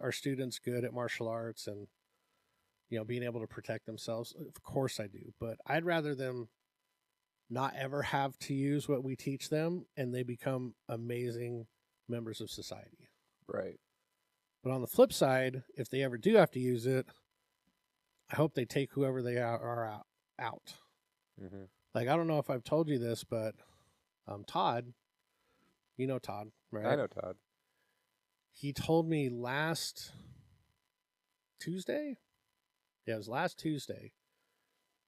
our students good at martial arts and being able to protect themselves? Of course I do, but I'd rather them not ever have to use what we teach them and they become amazing members of society. Right. But on the flip side, if they ever do have to use it, I hope they take whoever they are out. Mm-hmm. Like, I don't know if I've told you this, but Todd, you know Todd, right? I know Todd. He told me last Tuesday. Yeah, it was last Tuesday.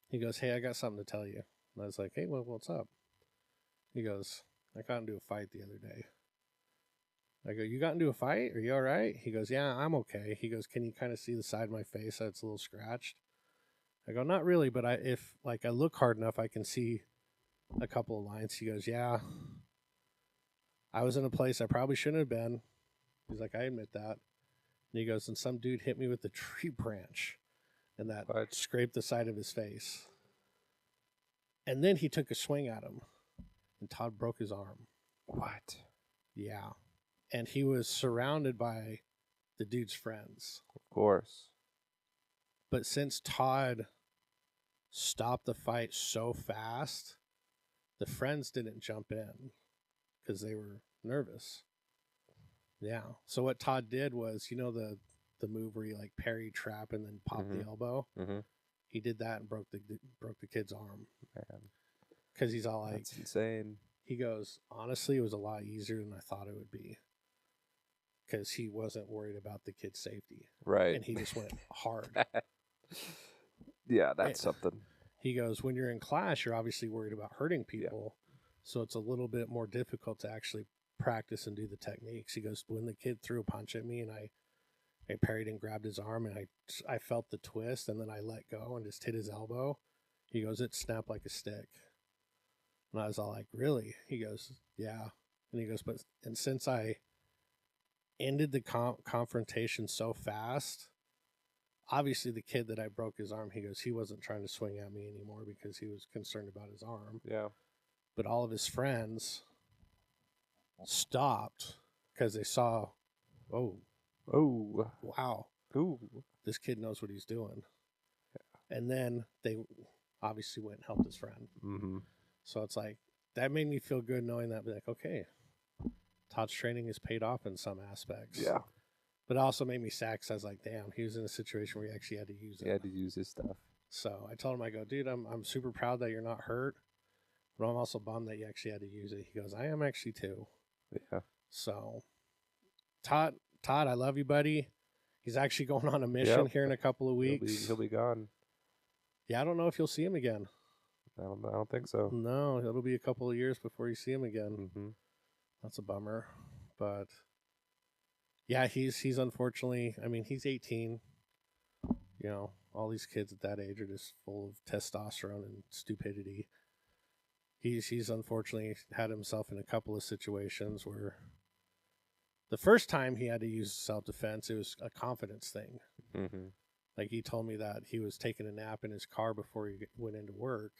He goes, hey, I got something to tell you. And I was like, hey, well, what's up? He goes, I got into a fight the other day. I go, you got into a fight? Are you all right? He goes, yeah, I'm okay. He goes, can you kind of see the side of my face that's a little scratched? I go, not really, but if I look hard enough, I can see a couple of lines. He goes, yeah, I was in a place I probably shouldn't have been. He's like, I admit that. And he goes, and some dude hit me with a tree branch, and that scraped the side of his face. And then he took a swing at him, and Todd broke his arm. What? Yeah. And he was surrounded by the dude's friends. Of course. But since Todd stopped the fight so fast, the friends didn't jump in because they were nervous. Yeah. So what Todd did was, the move where you like parry, trap, and then pop the elbow. Mm-hmm. He did that and broke the kid's arm. Man, because he's all like, that's insane. He goes, honestly, it was a lot easier than I thought it would be. Because he wasn't worried about the kid's safety. Right. And he just went hard. Yeah, that's something. He goes, when you're in class, you're obviously worried about hurting people. Yeah. So it's a little bit more difficult to actually practice and do the techniques. He goes, when the kid threw a punch at me and I I parried and grabbed his arm, and I felt the twist, and then I let go and just hit his elbow. He goes, it snapped like a stick. And I was all like, really? He goes, yeah. And he goes, and since I ended the confrontation so fast, obviously the kid that I broke his arm, he goes, he wasn't trying to swing at me anymore because he was concerned about his arm. Yeah. But all of his friends stopped because they saw, oh, wow, this kid knows what he's doing. Yeah. And then they obviously went and helped his friend. Mm-hmm. So it's like, that made me feel good knowing that, like, okay, Todd's training has paid off in some aspects. Yeah. But it also made me sad because I was like, damn, he was in a situation where he actually had to use it. He had to use his stuff. So I told him, I go, dude, I'm super proud that you're not hurt, but I'm also bummed that you actually had to use it. He goes, I am actually too. Yeah. So Todd, I love you, buddy. He's actually going on a mission here in a couple of weeks. He'll be gone. Yeah, I don't know if you'll see him again. I don't think so. No, it'll be a couple of years before you see him again. Mm-hmm. That's a bummer. But yeah, he's unfortunately, I mean, he's 18. You know, all these kids at that age are just full of testosterone and stupidity. He's unfortunately had himself in a couple of situations where the first time he had to use self-defense, it was a confidence thing. Mm-hmm. Like, he told me that he was taking a nap in his car before he went into work,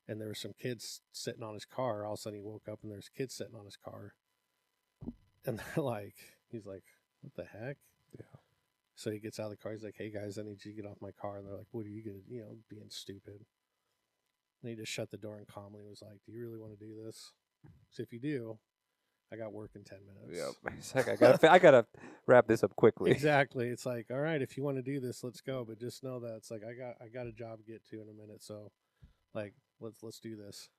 and there were some kids sitting on his car. All of a sudden he woke up and there's kids sitting on his car. And they're like, he's like, what the heck? Yeah. So he gets out of the car. He's like, hey guys, I need you to get off my car. And they're like, what are you going to, being stupid. And he just shut the door and calmly was like, do you really want to do this? So if you do, I got work in 10 minutes. Yeah. He's like, I gotta wrap this up quickly. Exactly. It's like, all right, if you want to do this, let's go. But just know that it's like, I got a job to get to in a minute. So like, let's do this.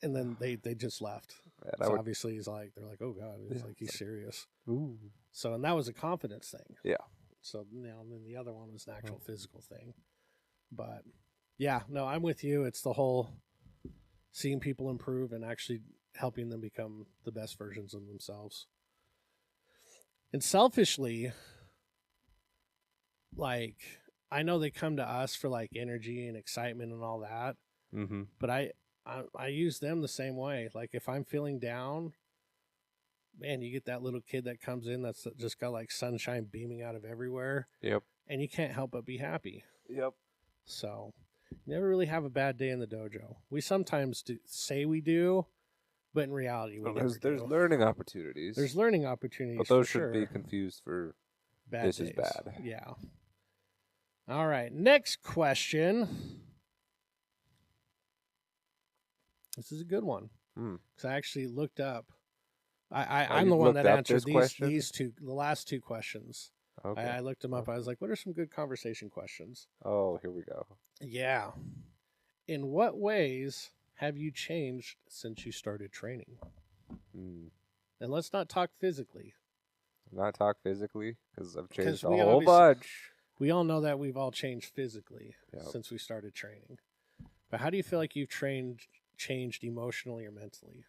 And then they just left. Yeah, so obviously they're like, oh God, it's like, he's serious. Ooh. So, and that was a confidence thing. Yeah. So now, and then the other one was an actual physical thing. But yeah, no, I'm with you. It's the whole seeing people improve and actually helping them become the best versions of themselves. And selfishly, like, I know they come to us for like energy and excitement and all that. Mm-hmm. But I use them the same way. Like, if I'm feeling down, man, you get that little kid that comes in that's just got like sunshine beaming out of everywhere. Yep. And you can't help but be happy. Yep. So you never really have a bad day in the dojo. We sometimes say we do, but in reality, there's learning opportunities. There's learning opportunities, but those should be confused for bad this days. Is bad. Yeah. All right. Next question. This is a good one. Because I actually looked up. I'm the one that answered these two, the last two questions. Okay. I looked them up. I was like, what are some good conversation questions? Oh, here we go. Yeah. In what ways have you changed since you started training? And let's not talk physically. Not talk physically? Because I've changed a whole bunch. We all know that we've all changed physically since we started training. But how do you feel like you've changed emotionally or mentally?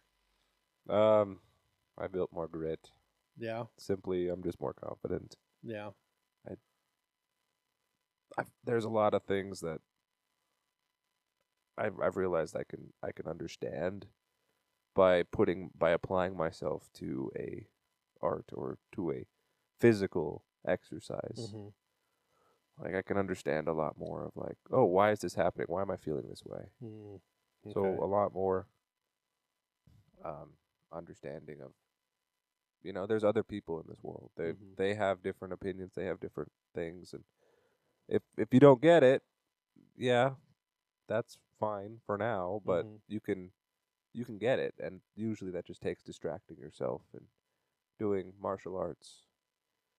I built more grit. Yeah. Simply, I'm just more confident. Yeah. There's a lot of things that I've realized I can understand by applying myself to a art or to a physical exercise. Mm-hmm. Like, I can understand a lot more of like, oh, why is this happening? Why am I feeling this way? Okay. So a lot more understanding of, there's other people in this world. They have different opinions. They have different things. And if you don't get it, yeah, that's fine for now, but you can get it. And usually that just takes distracting yourself and doing martial arts,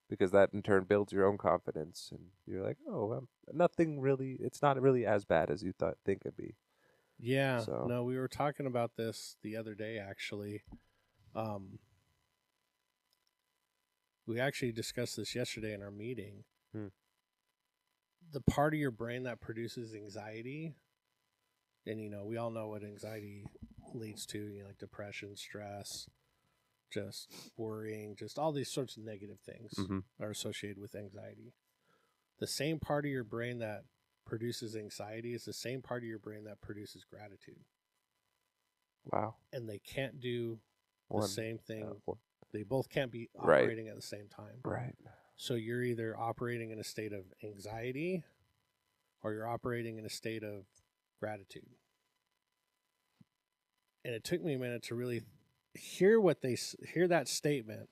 because that in turn builds your own confidence. And you're like, oh, it's not really as bad as you think it'd be. Yeah. So. No, we were talking about this the other day, actually. We actually discussed this yesterday in our meeting. The part of your brain that produces anxiety, and we all know what anxiety leads to, like depression, stress, just worrying, just all these sorts of negative things Mm-hmm. are associated with anxiety. The same part of your brain that produces anxiety is the same part of your brain that produces gratitude. Wow. And they can't do the same thing. They both can't be Right. operating at the same time. Right. So you're either operating in a state of anxiety or you're operating in a state of gratitude. And it took me a minute to really hear that statement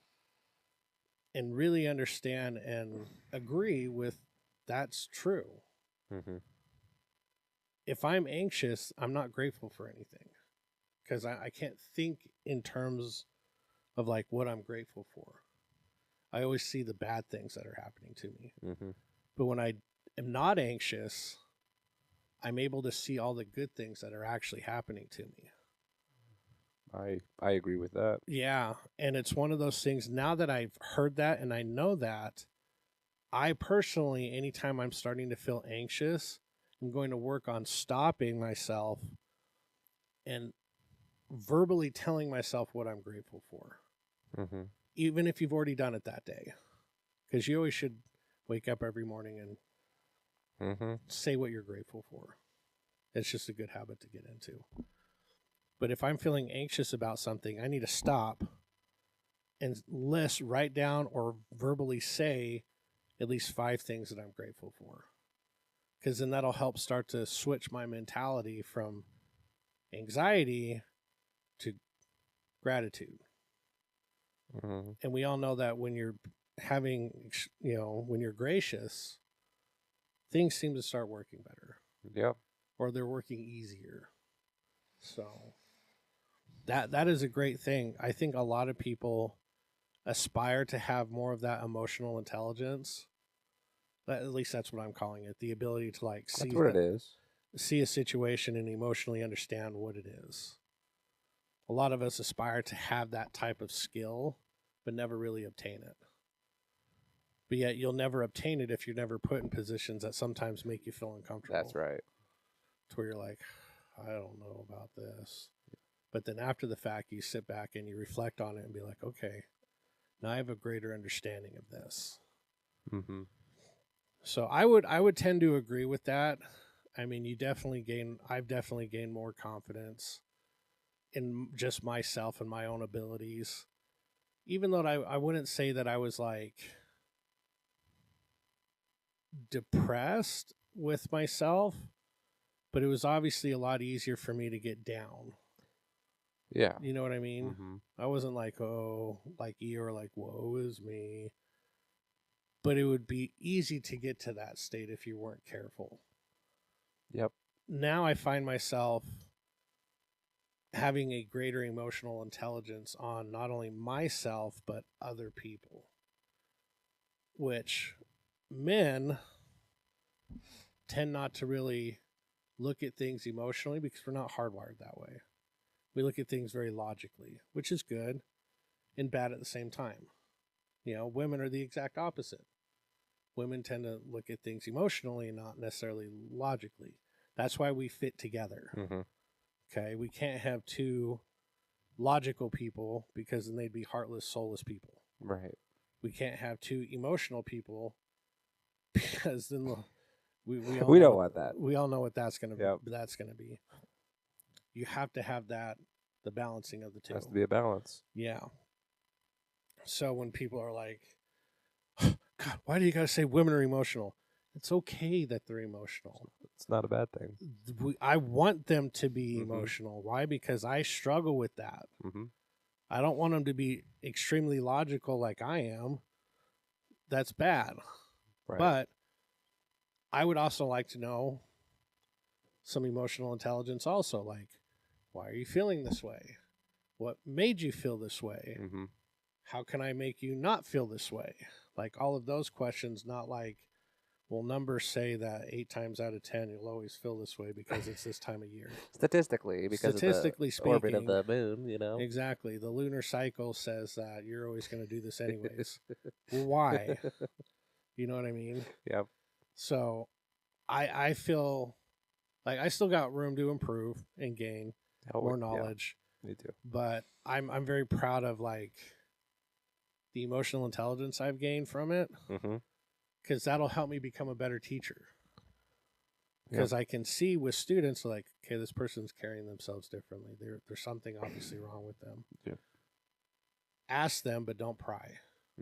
and really understand and agree with that's true. Mm-hmm. If I'm anxious, I'm not grateful for anything because I can't think in terms of like what I'm grateful for. I always see the bad things that are happening to me. Mm-hmm. But when I am not anxious, I'm able to see all the good things that are actually happening to me. I agree with that. Yeah, and it's one of those things, now that I've heard that and I know that, I personally, anytime I'm starting to feel anxious, I'm going to work on stopping myself and verbally telling myself what I'm grateful for. Mm-hmm. Even if you've already done it that day. Because you always should wake up every morning and Mm-hmm. say what you're grateful for. It's just a good habit to get into. But if I'm feeling anxious about something, I need to stop and write down or verbally say at least 5 things that I'm grateful for. Because then that'll help start to switch my mentality from anxiety to gratitude. Mm-hmm. And we all know that when you're when you're gracious, things seem to start working better. Yep. Or they're working easier. So that is a great thing. I think a lot of people aspire to have more of that emotional intelligence. At least that's what I'm calling it. The ability to like That's what it is. see a situation and emotionally understand what it is. A lot of us aspire to have that type of skill, but never really obtain it. But yet you'll never obtain it if you're never put in positions that sometimes make you feel uncomfortable. That's right. To where you're like, I don't know about this. But then after the fact, you sit back and you reflect on it and be like, okay, now I have a greater understanding of this. Mm-hmm. So I would tend to agree with that. I mean, I've definitely gained more confidence in just myself and my own abilities. Even though I wouldn't say that I was like depressed with myself, but it was obviously a lot easier for me to get down. Yeah. You know what I mean? Mm-hmm. I wasn't like, oh, like Eeyore, like, woe is me. But it would be easy to get to that state if you weren't careful. Yep. Now I find myself having a greater emotional intelligence on not only myself, but other people. Which men tend not to really look at things emotionally because we're not hardwired that way. We look at things very logically, which is good and bad at the same time. You know, women are the exact opposite. Women tend to look at things emotionally and not necessarily logically. That's why we fit together. Mm-hmm. Okay, we can't have 2 logical people because then they'd be heartless, soulless people. Right. We can't have 2 emotional people because then we We don't want that. We all know what that's going to Yep. be. That's going to be. You have to have the balancing of the 2. Has to be a balance. Yeah. So when people are like, God, why do you got to say women are emotional? It's okay that they're emotional. It's not a bad thing. I want them to be Mm-hmm. emotional. Why? Because I struggle with that. Mm-hmm. I don't want them to be extremely logical like I am. That's bad. Right. But I would also like to know some emotional intelligence also. Like, why are you feeling this way? What made you feel this way? Mm-hmm. How can I make you not feel this way? Like all of those questions, not like, well, numbers say that 8 times out of 10 you'll always feel this way because it's this time of year. Statistically, because Statistically of the orbit of speaking, the moon, you know. Exactly. The lunar cycle says that you're always going to do this anyways. Well, why? You know what I mean? Yep. So I feel like I still got room to improve and gain more knowledge. Me too. But I'm very proud of like the emotional intelligence I've gained from it, Mm-hmm. because that'll help me become a better teacher. Because I can see with students like, okay, this person's carrying themselves differently. There's something obviously wrong with them. Yeah. Ask them, but don't pry.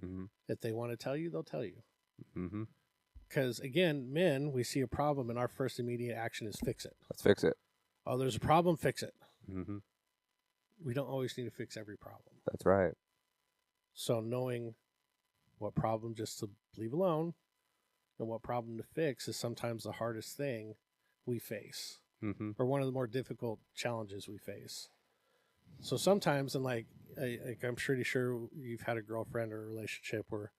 Mm-hmm. If they want to tell you, they'll tell you. Mm-hmm. Because again, men, we see a problem and our first immediate action is fix it. Let's fix it. Oh, there's a problem, fix it. Mm-hmm. We don't always need to fix every problem. That's right. So knowing what problem just to leave alone and what problem to fix is sometimes the hardest thing we face, Mm-hmm. or one of the more difficult challenges we face. So sometimes, and like I'm pretty sure you've had a girlfriend or a relationship where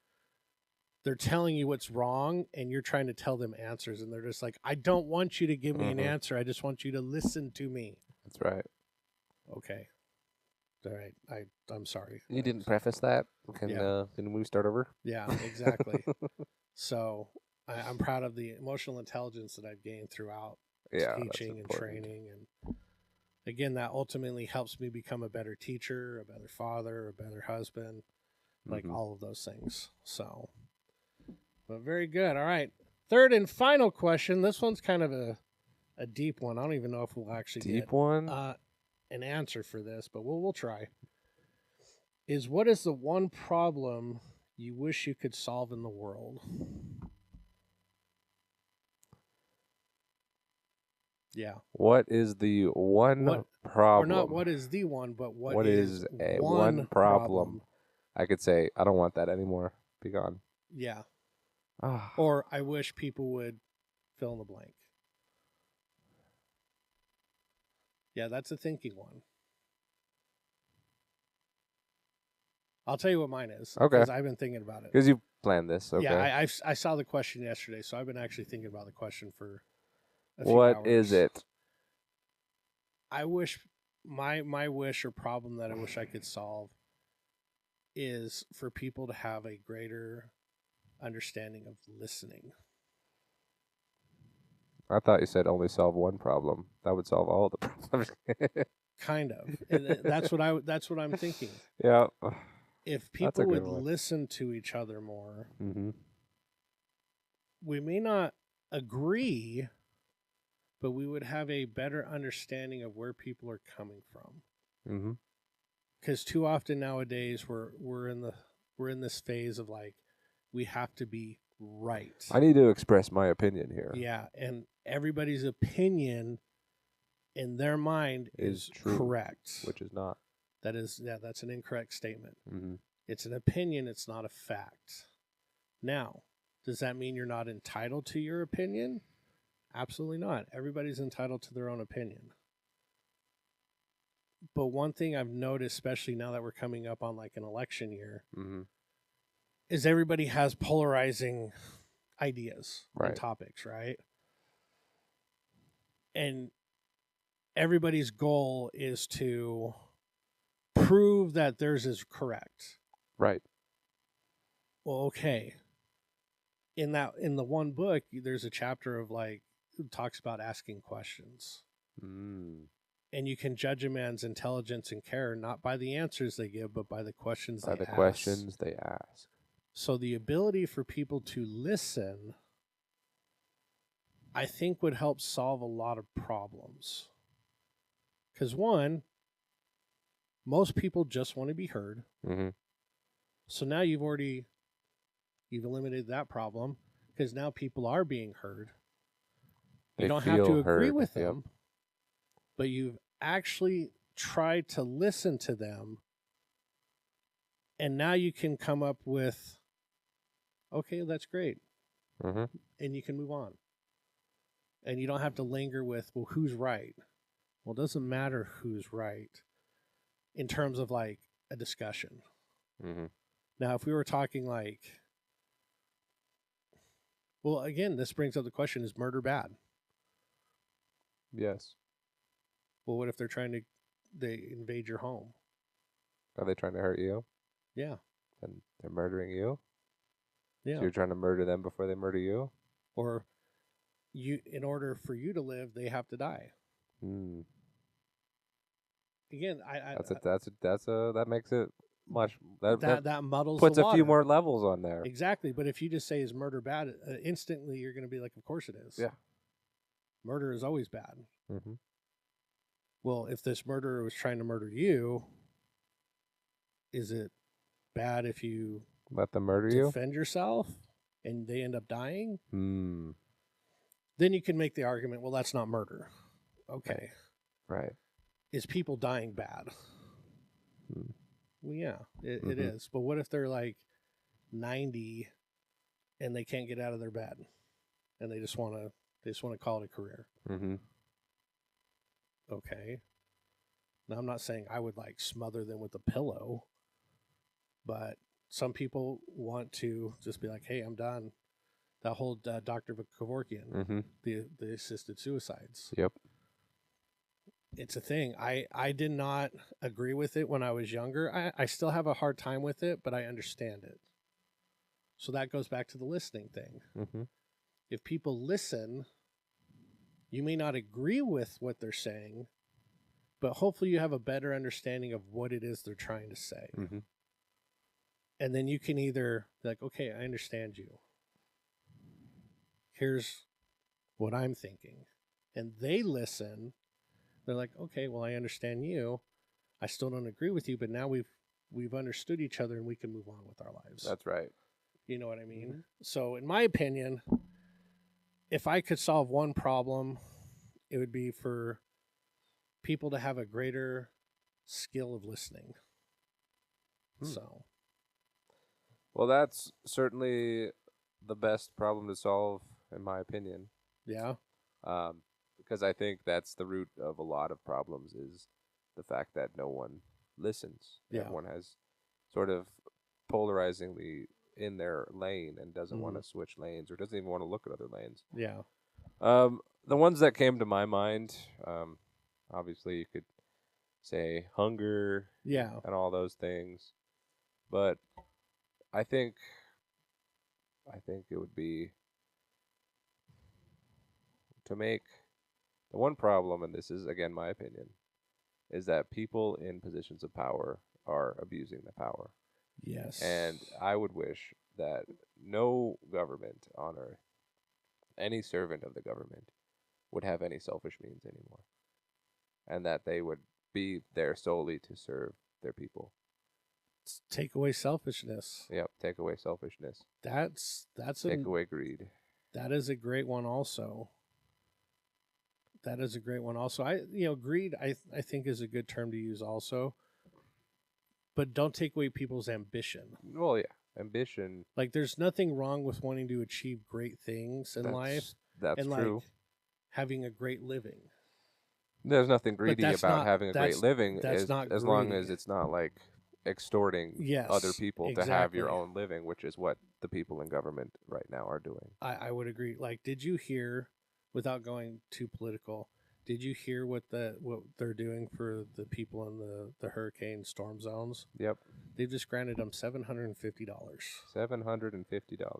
they're telling you what's wrong and you're trying to tell them answers, and they're just like, I don't want you to give me an answer. I just want you to listen to me. That's right. Okay. All right. I'm sorry. You didn't preface that. Can we start over? Yeah, exactly. So I'm proud of the emotional intelligence that I've gained throughout teaching and training. And again, that ultimately helps me become a better teacher, a better father, a better husband, like all of those things. So, but very good. All right. Third and final question. This one's kind of a deep one. I don't even know if we'll actually get an answer for this, but we'll try. Is what is the one problem you wish you could solve in the world? Yeah. What is the one problem? Or not what is the one, but what is a one problem? I could say, I don't want that anymore. Be gone. Yeah. Or I wish people would fill in the blank. Yeah, that's a thinking one. I'll tell you what mine is. Okay. Because I've been thinking about it. Because you planned this. Okay. Yeah, I saw the question yesterday, so I've been actually thinking about the question for a few What hours. is it? I wish my wish or problem that I wish I could solve is for people to have a greater understanding of listening. I thought you said only solve one problem. That would solve all the problems. Kind of. That's what I'm thinking. Yeah. If people would listen to each other more, we may not agree, but we would have a better understanding of where people are coming from. Because too often nowadays we're in this phase of like, we have to be right. I need to express my opinion here. Yeah, and everybody's opinion in their mind is true, correct, which is not. That's an incorrect statement. It's an opinion, it's not a fact. Now, does that mean you're not entitled to your opinion? Absolutely not. Everybody's entitled to their own opinion. But one thing I've noticed, especially now that we're coming up on like an election year, is everybody has polarizing ideas and topics, right? And everybody's goal is to prove that theirs is correct. Right. Well, okay. In the one book, there's a chapter of like, it talks about asking questions. And you can judge a man's intelligence and care not by the answers they give, but by the questions they ask. So the ability for people to listen, I think, would help solve a lot of problems. Because one, most people just want to be heard. So now you've eliminated that problem, because now people are being heard. You don't have to agree with them, but you've actually tried to listen to them. And now you can come up with, okay, that's great. And you can move on. And you don't have to linger with, well, who's right? Well, it doesn't matter who's right in terms of like a discussion. Now, if we were talking like, well, again, this brings up the question, is murder bad? Yes. Well, what if they invade your home? Are they trying to hurt you? Yeah. And they're murdering you? Yeah. So you're trying to murder them before they murder you? Or in order for you to live, they have to die. again, that makes it much that muddles puts the a water. few more levels on there. Exactly, but if you just say is murder bad, instantly you're going to be like, of course it is. Yeah. Murder is always bad. Mm-hmm. Well, if this murderer was trying to murder you, is it bad if you Let them murder you? defend yourself and they end up dying? Hmm. Then you can make the argument, well, that's not murder. Okay. Right. Is people dying bad? Hmm. Well, yeah, it is. But what if they're like 90 and they can't get out of their bed and they just want to call it a career? Mm-hmm. Okay. Now, I'm not saying I would like smother them with a pillow, but some people want to just be like, hey, I'm done. That whole Dr. Kevorkian, the assisted suicides. Yep. It's a thing. I did not agree with it when I was younger. I still have a hard time with it, but I understand it. So that goes back to the listening thing. Mm-hmm. If people listen, you may not agree with what they're saying, but hopefully you have a better understanding of what it is they're trying to say. Mm-hmm. And then you can either be like, okay, I understand you. Here's what I'm thinking. And they listen. They're like, okay, well, I understand you. I still don't agree with you, but now we've understood each other and we can move on with our lives. That's right. You know what I mean? So in my opinion, if I could solve one problem, it would be for people to have a greater skill of listening. So. Well, that's certainly the best problem to solve, in my opinion. Yeah. Because I think that's the root of a lot of problems is the fact that no one listens. Yeah. Everyone has sort of polarizingly in their lane and doesn't want to switch lanes or doesn't even want to look at other lanes. Yeah. The ones that came to my mind, obviously you could say hunger, Yeah, and all those things, but I think it would be to make the one problem, and this is again my opinion, is that people in positions of power are abusing the power. yes. And I would wish that no government on earth, any servant of the government, would have any selfish means anymore. And that they would be there solely to serve their people. Take away selfishness. Yep, take away selfishness. Take away greed. That is a great one also. Greed I think is a good term to use also. But don't take away people's ambition. Well, yeah, ambition. Like there's nothing wrong with wanting to achieve great things in life. That's and true. Like having a great living. There's nothing greedy about having a great living as long as it's not like extorting other people to have your own living, which is what the people in government right now are doing. I would agree. Like, did you hear, without going too political, did you hear what they're doing for the people in the hurricane storm zones? Yep. They've just granted them $750. $750.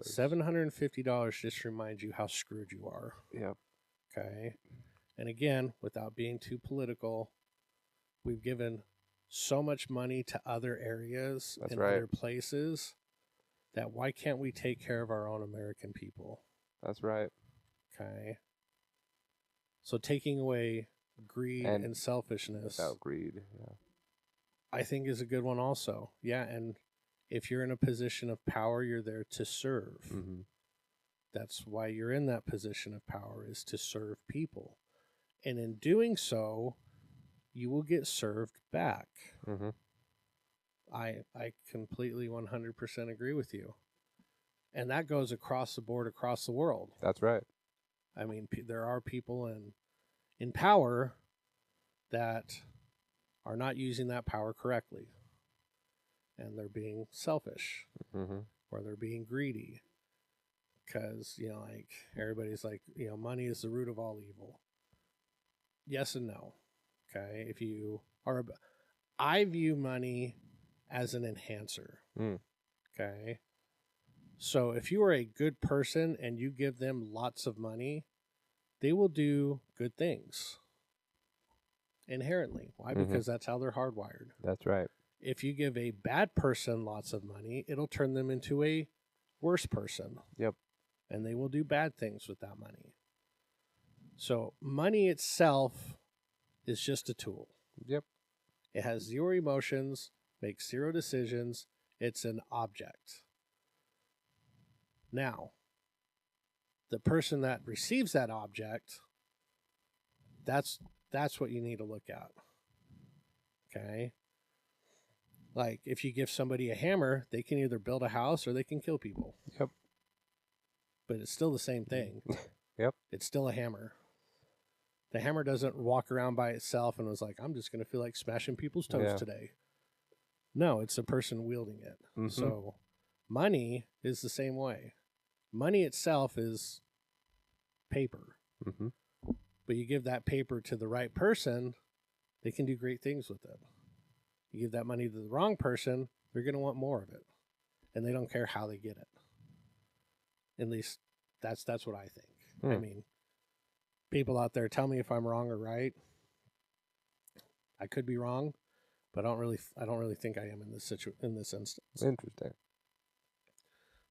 $750 just reminds you how screwed you are. Yep. Okay. And again, without being too political, we've given so much money to other areas and other places that why can't we take care of our own American people? That's right. Okay. So taking away greed and selfishness. Without greed, yeah. I think is a good one also. Yeah, and if you're in a position of power, you're there to serve. Mm-hmm. That's why you're in that position of power, is to serve people. And in doing so, you will get served back. Mm-hmm. I completely 100% agree with you. And that goes across the board, across the world. That's right. I mean, there are people in power that are not using that power correctly. And they're being selfish. Mm-hmm. Or they're being greedy. Because, like, everybody's like, money is the root of all evil. Yes and no. Okay? If you are... I view money as an enhancer. Okay? So if you are a good person and you give them lots of money, they will do good things. inherently. Why? Mhm. Because that's how they're hardwired. That's right. If you give a bad person lots of money, it'll turn them into a worse person. Yep. And they will do bad things with that money. So money itself is just a tool. Yep. It has zero emotions, makes zero decisions. It's an object. Now, the person that receives that object, that's what you need to look at. Okay? Like, if you give somebody a hammer, they can either build a house or they can kill people. Yep. But it's still the same thing. Yep. It's still a hammer. The hammer doesn't walk around by itself and was like, I'm just going to feel like smashing people's toes today. No, it's a person wielding it. Mm-hmm. So money is the same way. Money itself is paper. Mm-hmm. But you give that paper to the right person, they can do great things with it. You give that money to the wrong person, they're going to want more of it. And they don't care how they get it. At least that's what I think. I mean, people out there, tell me if I'm wrong or right. I could be wrong, but I don't really think I am in this instance. Interesting.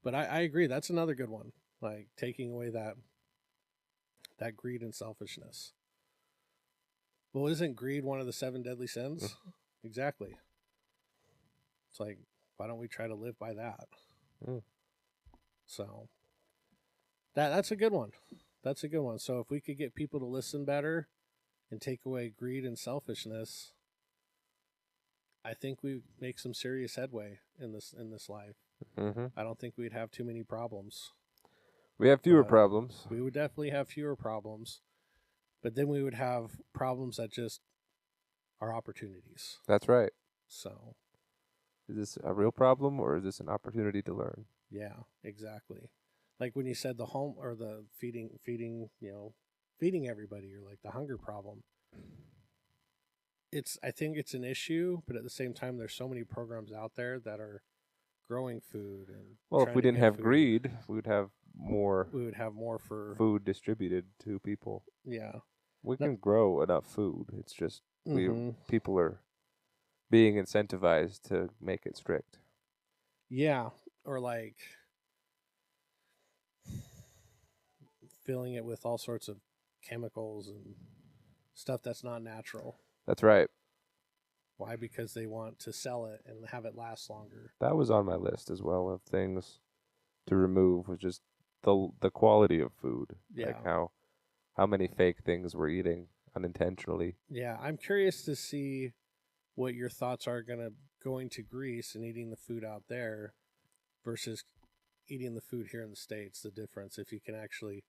But I agree. That's another good one. Like taking away that greed and selfishness. Well, isn't greed one of the 7 deadly sins? Exactly. It's like, why don't we try to live by that? So that's a good one. That's a good one. So if we could get people to listen better and take away greed and selfishness, I think we make some serious headway in this life. Mm-hmm. I don't think we'd have too many problems. We have fewer problems. We would definitely have fewer problems, but then we would have problems that just are opportunities. That's right. So, is this a real problem or is this an opportunity to learn? Yeah, exactly. Like when you said the home or the feeding everybody, or like the hunger problem. I think it's an issue, but at the same time, there's so many programs out there that are growing food. And well, if we didn't have greed, we would have more. We would have more for food distributed to people. Yeah, we can grow enough food. It's just people are being incentivized to make it strict. Yeah, or like filling it with all sorts of chemicals and stuff that's not natural. That's right. Why? Because they want to sell it and have it last longer. That was on my list as well of things to remove, was just the quality of food. Yeah. Like how many fake things we're eating unintentionally. Yeah, I'm curious to see what your thoughts are going to Greece and eating the food out there versus eating the food here in the States, the difference. If you can actually,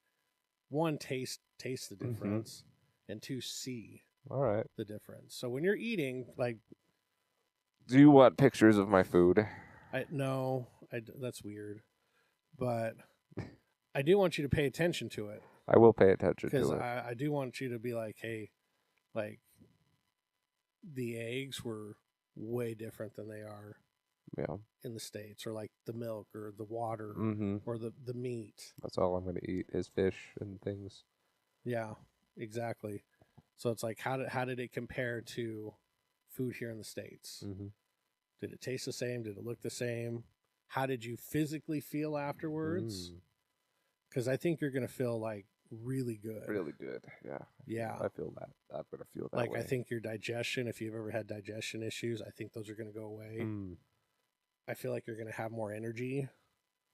one, taste the difference, and two, see the difference. So when you're eating, like... Do you want pictures of my food? No, that's weird. But I do want you to pay attention to it. I will pay attention to it. Because I do want you to be like, hey, like, the eggs were way different than they are in the States, or like the milk or the water or the meat. That's all I'm going to eat is fish and things. Yeah, exactly. So it's like, how did it compare to food here in the States? Did it taste the same? Did it look the same? How did you physically feel afterwards? Because I think you're going to feel like really good. Really good, yeah. Yeah. I feel that. I'm going to feel that like way. I think your digestion, if you've ever had digestion issues, I think those are going to go away. I feel like you're going to have more energy.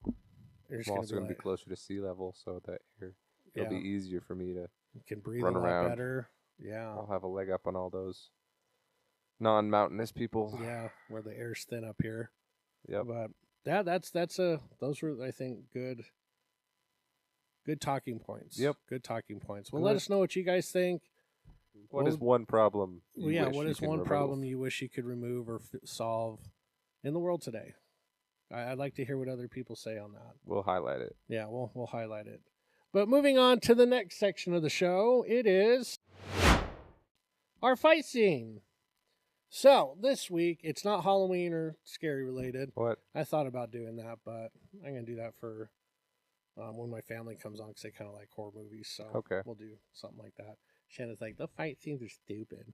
I'm also going to be closer to sea level, so that it'll be easier for me to you can breathe run a lot around. better. Yeah. I'll have a leg up on all those non-mountainous people. Yeah, where the air's thin up here. Yep. But yeah, those were, I think, good talking points. Yep. Good talking points. Well, let us know what you guys think. What is one problem what is one problem you wish you could remove or solve in the world today? I'd like to hear what other people say on that. We'll highlight it. Yeah, we'll highlight it. But moving on to the next section of the show, it is our fight scene. So, this week, it's not Halloween or scary related. What? I thought about doing that, but I'm going to do that for when my family comes on, because they kind of like horror movies. So we'll do something like that. Shannon's like, the fight scenes are stupid.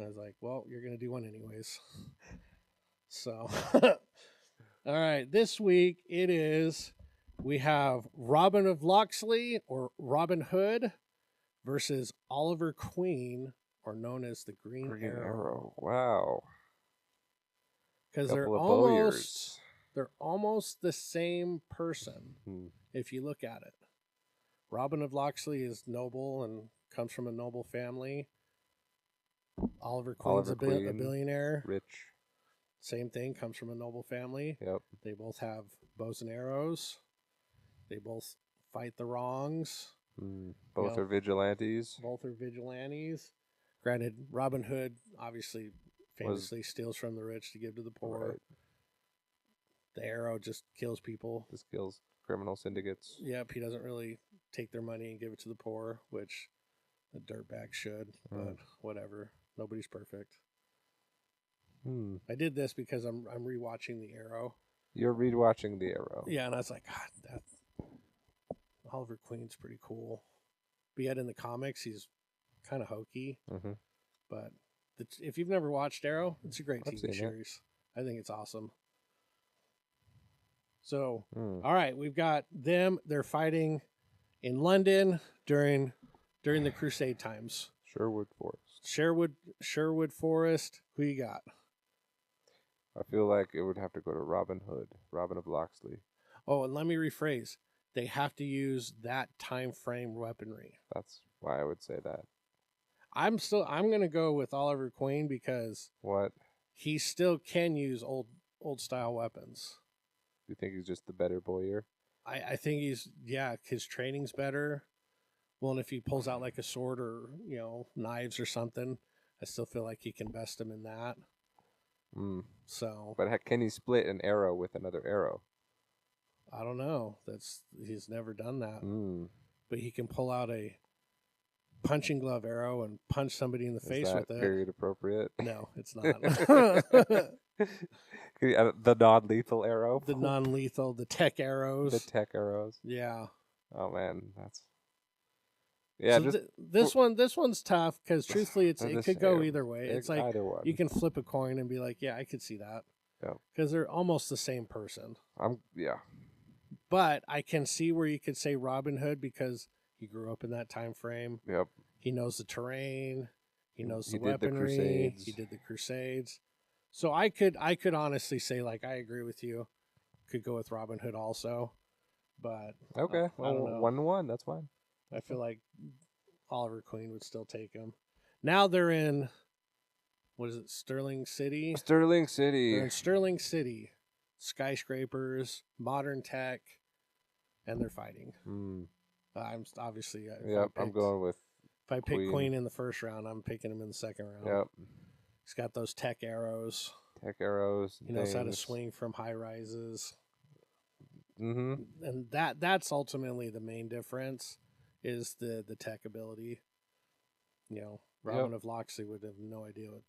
I was like, well, you're going to do one anyways. So, all right. This week we have Robin of Locksley or Robin Hood versus Oliver Queen, or known as the Green Arrow. Wow. Because they're almost the same person if you look at it. Robin of Locksley is noble and comes from a noble family. Oliver Queen's a billionaire. Rich. Same thing, comes from a noble family. Yep. They both have bows and arrows. They both fight the wrongs. Both are vigilantes. Granted, Robin Hood obviously famously steals from the rich to give to the poor. Right. The arrow just kills people. Just kills criminal syndicates. Yep, he doesn't really take their money and give it to the poor, which a dirtbag should, but whatever. Nobody's perfect. I did this because I'm rewatching The Arrow. You're rewatching The Arrow. Yeah, and I was like, God, that Oliver Queen's pretty cool. But yet in the comics, he's kind of hokey. But if you've never watched Arrow, it's a great TV series. I think it's awesome. So, all right, we've got them. They're fighting in London during the Crusade times. Sherwood Forest. Sherwood Forest. Who you got? I feel like it would have to go to Robin Hood, Robin of Locksley. Oh, and let me rephrase. They have to use that time frame weaponry. That's why I would say that. I'm going to go with Oliver Queen because he still can use old style weapons. You think he's just the better boyer? I think his training's better. Well, and if he pulls out like a sword or, knives or something, I still feel like he can best him in that. So, but can he split an arrow with another arrow? I don't know. He's never done that. But he can pull out a punching glove arrow and punch somebody in the face with it. Period appropriate? No, it's not. The non-lethal arrow. The tech arrows. The tech arrows. Yeah. Oh man, that's. Yeah, so this one's tough because truthfully, it could go either way. It's like you can flip a coin and be like, yeah, I could see that. Yeah. Because they're almost the same person. Yeah. But I can see where you could say Robin Hood because he grew up in that time frame. Yep. He knows the terrain. He knows the weaponry. He did the Crusades. So I could honestly say, like, I agree with you. Could go with Robin Hood also. But okay, I don't know. 1-1. That's fine. I feel like Oliver Queen would still take him. Now they're in, what is it, Sterling City? Sterling City. They're in Sterling City. Skyscrapers, modern tech, and they're fighting. I'm obviously... I'm going with If I pick Queen in the first round, I'm picking him in the second round. Yep. He's got those tech arrows. He knows how to swing from high rises. And that's ultimately the main difference. Is the tech ability. Robin of Locksley would have no idea what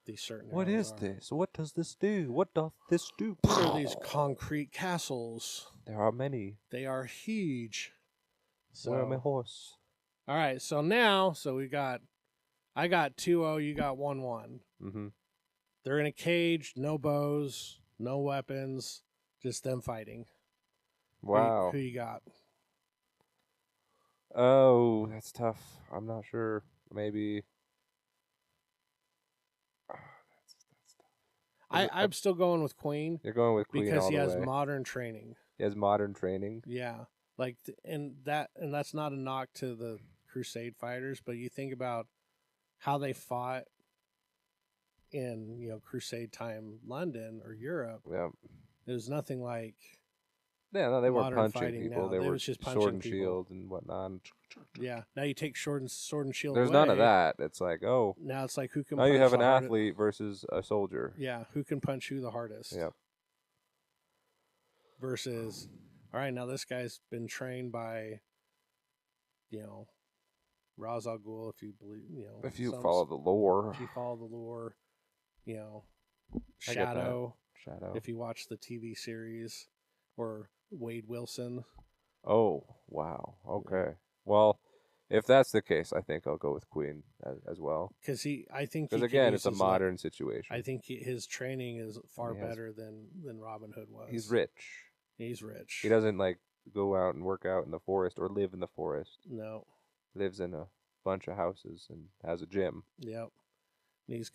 these certain What is this? What does this do? What doth this do? What are these concrete castles? There are many. They are huge. So, where are my horse? All right, so I got 2-0, you got 1-1. They're in a cage, no bows, no weapons, just them fighting. Wow. Who you got? Oh, that's tough. I'm not sure. Maybe. That's tough. I'm still going with Queen. You're going with Queen because he has way. modern training. He has modern training. Yeah, and that's not a knock to the Crusade fighters, but you think about how they fought in Crusade time London or Europe. Yeah, it was nothing like. Yeah, no, they weren't punching people. Now. They were just sword and people. shield and whatnot. Yeah, now you take sword and shield. There's away. none of that. It's like, oh, now it's like who can. Now punch you have an the athlete versus a soldier. Yeah, who can punch who the hardest? Yep. Versus, all right, now this guy's been trained by, Ra's al Ghul. If you believe, if you follow the lore. If you follow the lore, Shadow. If you watch the TV series, or Wade Wilson. Oh, wow. Okay. Well, If that's the case, I think I'll go with Queen as well. Because Because again, it's a modern situation. I think his training is far He has- better than Robin Hood was. He's rich. He's rich. He doesn't like go out and work out in the forest or live in the forest. No. Lives in a bunch of houses and has a gym. Yep. And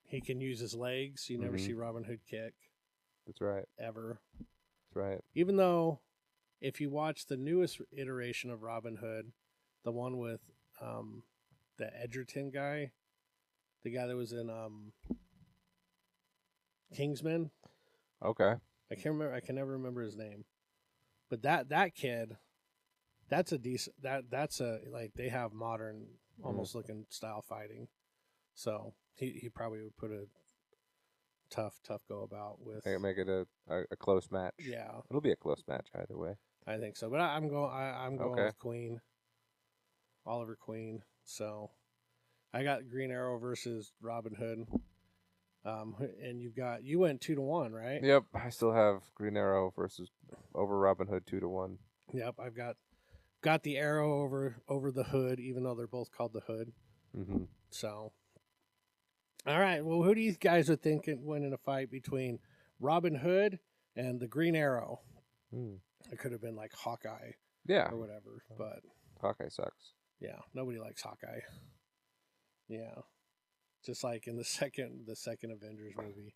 he can use his legs. You never see Robin Hood kick. That's right. Ever. That's right. Even though, if you watch the newest iteration of Robin Hood, the one with the Edgerton guy, the guy that was in Kingsman. Okay. I can't remember. I can never remember his name. But that kid, that's a decent. That's a like they have modern, almost looking style fighting. So he probably would put a tough go about with. Make it a close match. Yeah, it'll be a close match either way. I think so. But I'm going Okay. with Queen. Oliver Queen. So I got Green Arrow versus Robin Hood. And you went 2-1, right? Yep, I still have Green Arrow over Robin Hood 2-1. Yep, I've got the Arrow over the Hood, even though they're both called the Hood. Mm-hmm. So, all right. Well, who do you guys would think would win in a fight between Robin Hood and the Green Arrow? It could have been like Hawkeye, or whatever. But Hawkeye sucks. Yeah, nobody likes Hawkeye. Yeah. Just like in the second Avengers movie.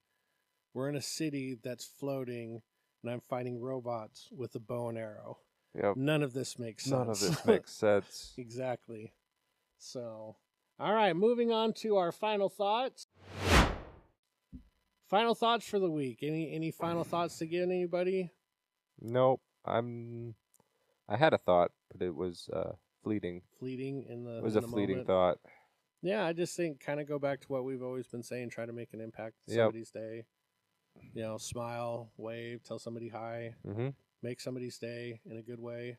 We're in a city that's floating, and I'm fighting robots with a bow and arrow. Yep. None of this makes sense. None of this makes sense. Exactly. So, all right, moving on to our final thoughts. Final thoughts for the week. Any final thoughts to give anybody? Nope. I had a thought, but it was fleeting. Fleeting in the. It was in a the fleeting moment. thought. Yeah, I just think kind of go back to what we've always been saying, try to make an impact in somebody's day. You know, smile, wave, tell somebody hi, make somebody's day in a good way.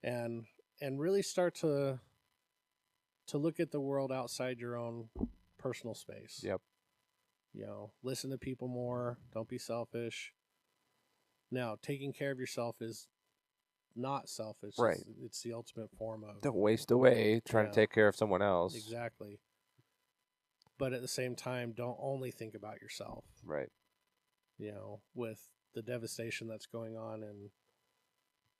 And really start to look at the world outside your own personal space. Yep. You know, listen to people more, don't be selfish. Now, taking care of yourself is not selfish. Right. It's the ultimate form of... Don't waste away trying to take care of someone else. Exactly. But at the same time, don't only think about yourself. Right. You know, with the devastation that's going on in,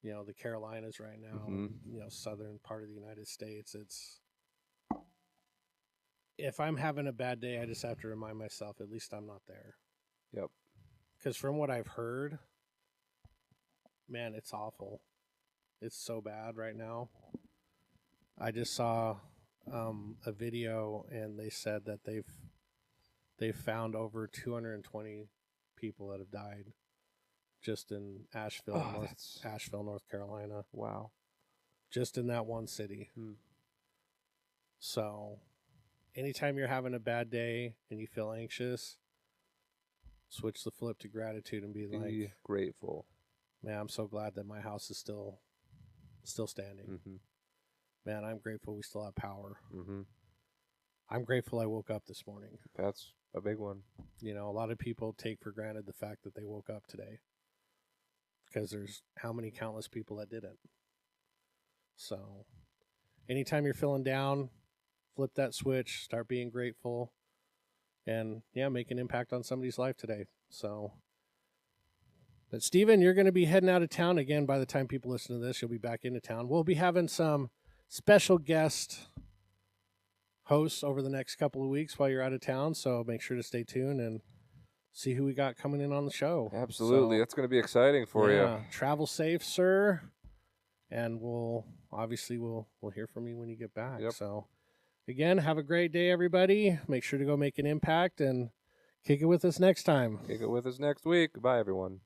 you know, the Carolinas right now, you know, southern part of the United States, it's... If I'm having a bad day, I just have to remind myself, at least I'm not there. Yep. Because from what I've heard, man, it's awful. It's so bad right now. I just saw a video, and they said that they've found over 220 people that have died just in Asheville, North Carolina. Wow. Just in that one city. So, anytime you're having a bad day and you feel anxious, switch the flip to gratitude and be like, grateful. Man, I'm so glad that my house is still standing. Man, I'm grateful we still have power. I'm grateful I woke up this morning. That's a big one. You know, a lot of people take for granted the fact that they woke up today because there's how many countless people that didn't. So, anytime you're feeling down, flip that switch, start being grateful, and yeah, make an impact on somebody's life today. So, but Stephen, you're going to be heading out of town again by the time people listen to this. You'll be back into town. We'll be having some special guest hosts over the next couple of weeks while you're out of town, so make sure to stay tuned and see who we got coming in on the show. Absolutely. That's going to be exciting for you. Travel safe, sir. And we'll hear from you when you get back. Yep. So again, have a great day, everybody. Make sure to go make an impact and kick it with us next time. Kick it with us next week. Goodbye, everyone.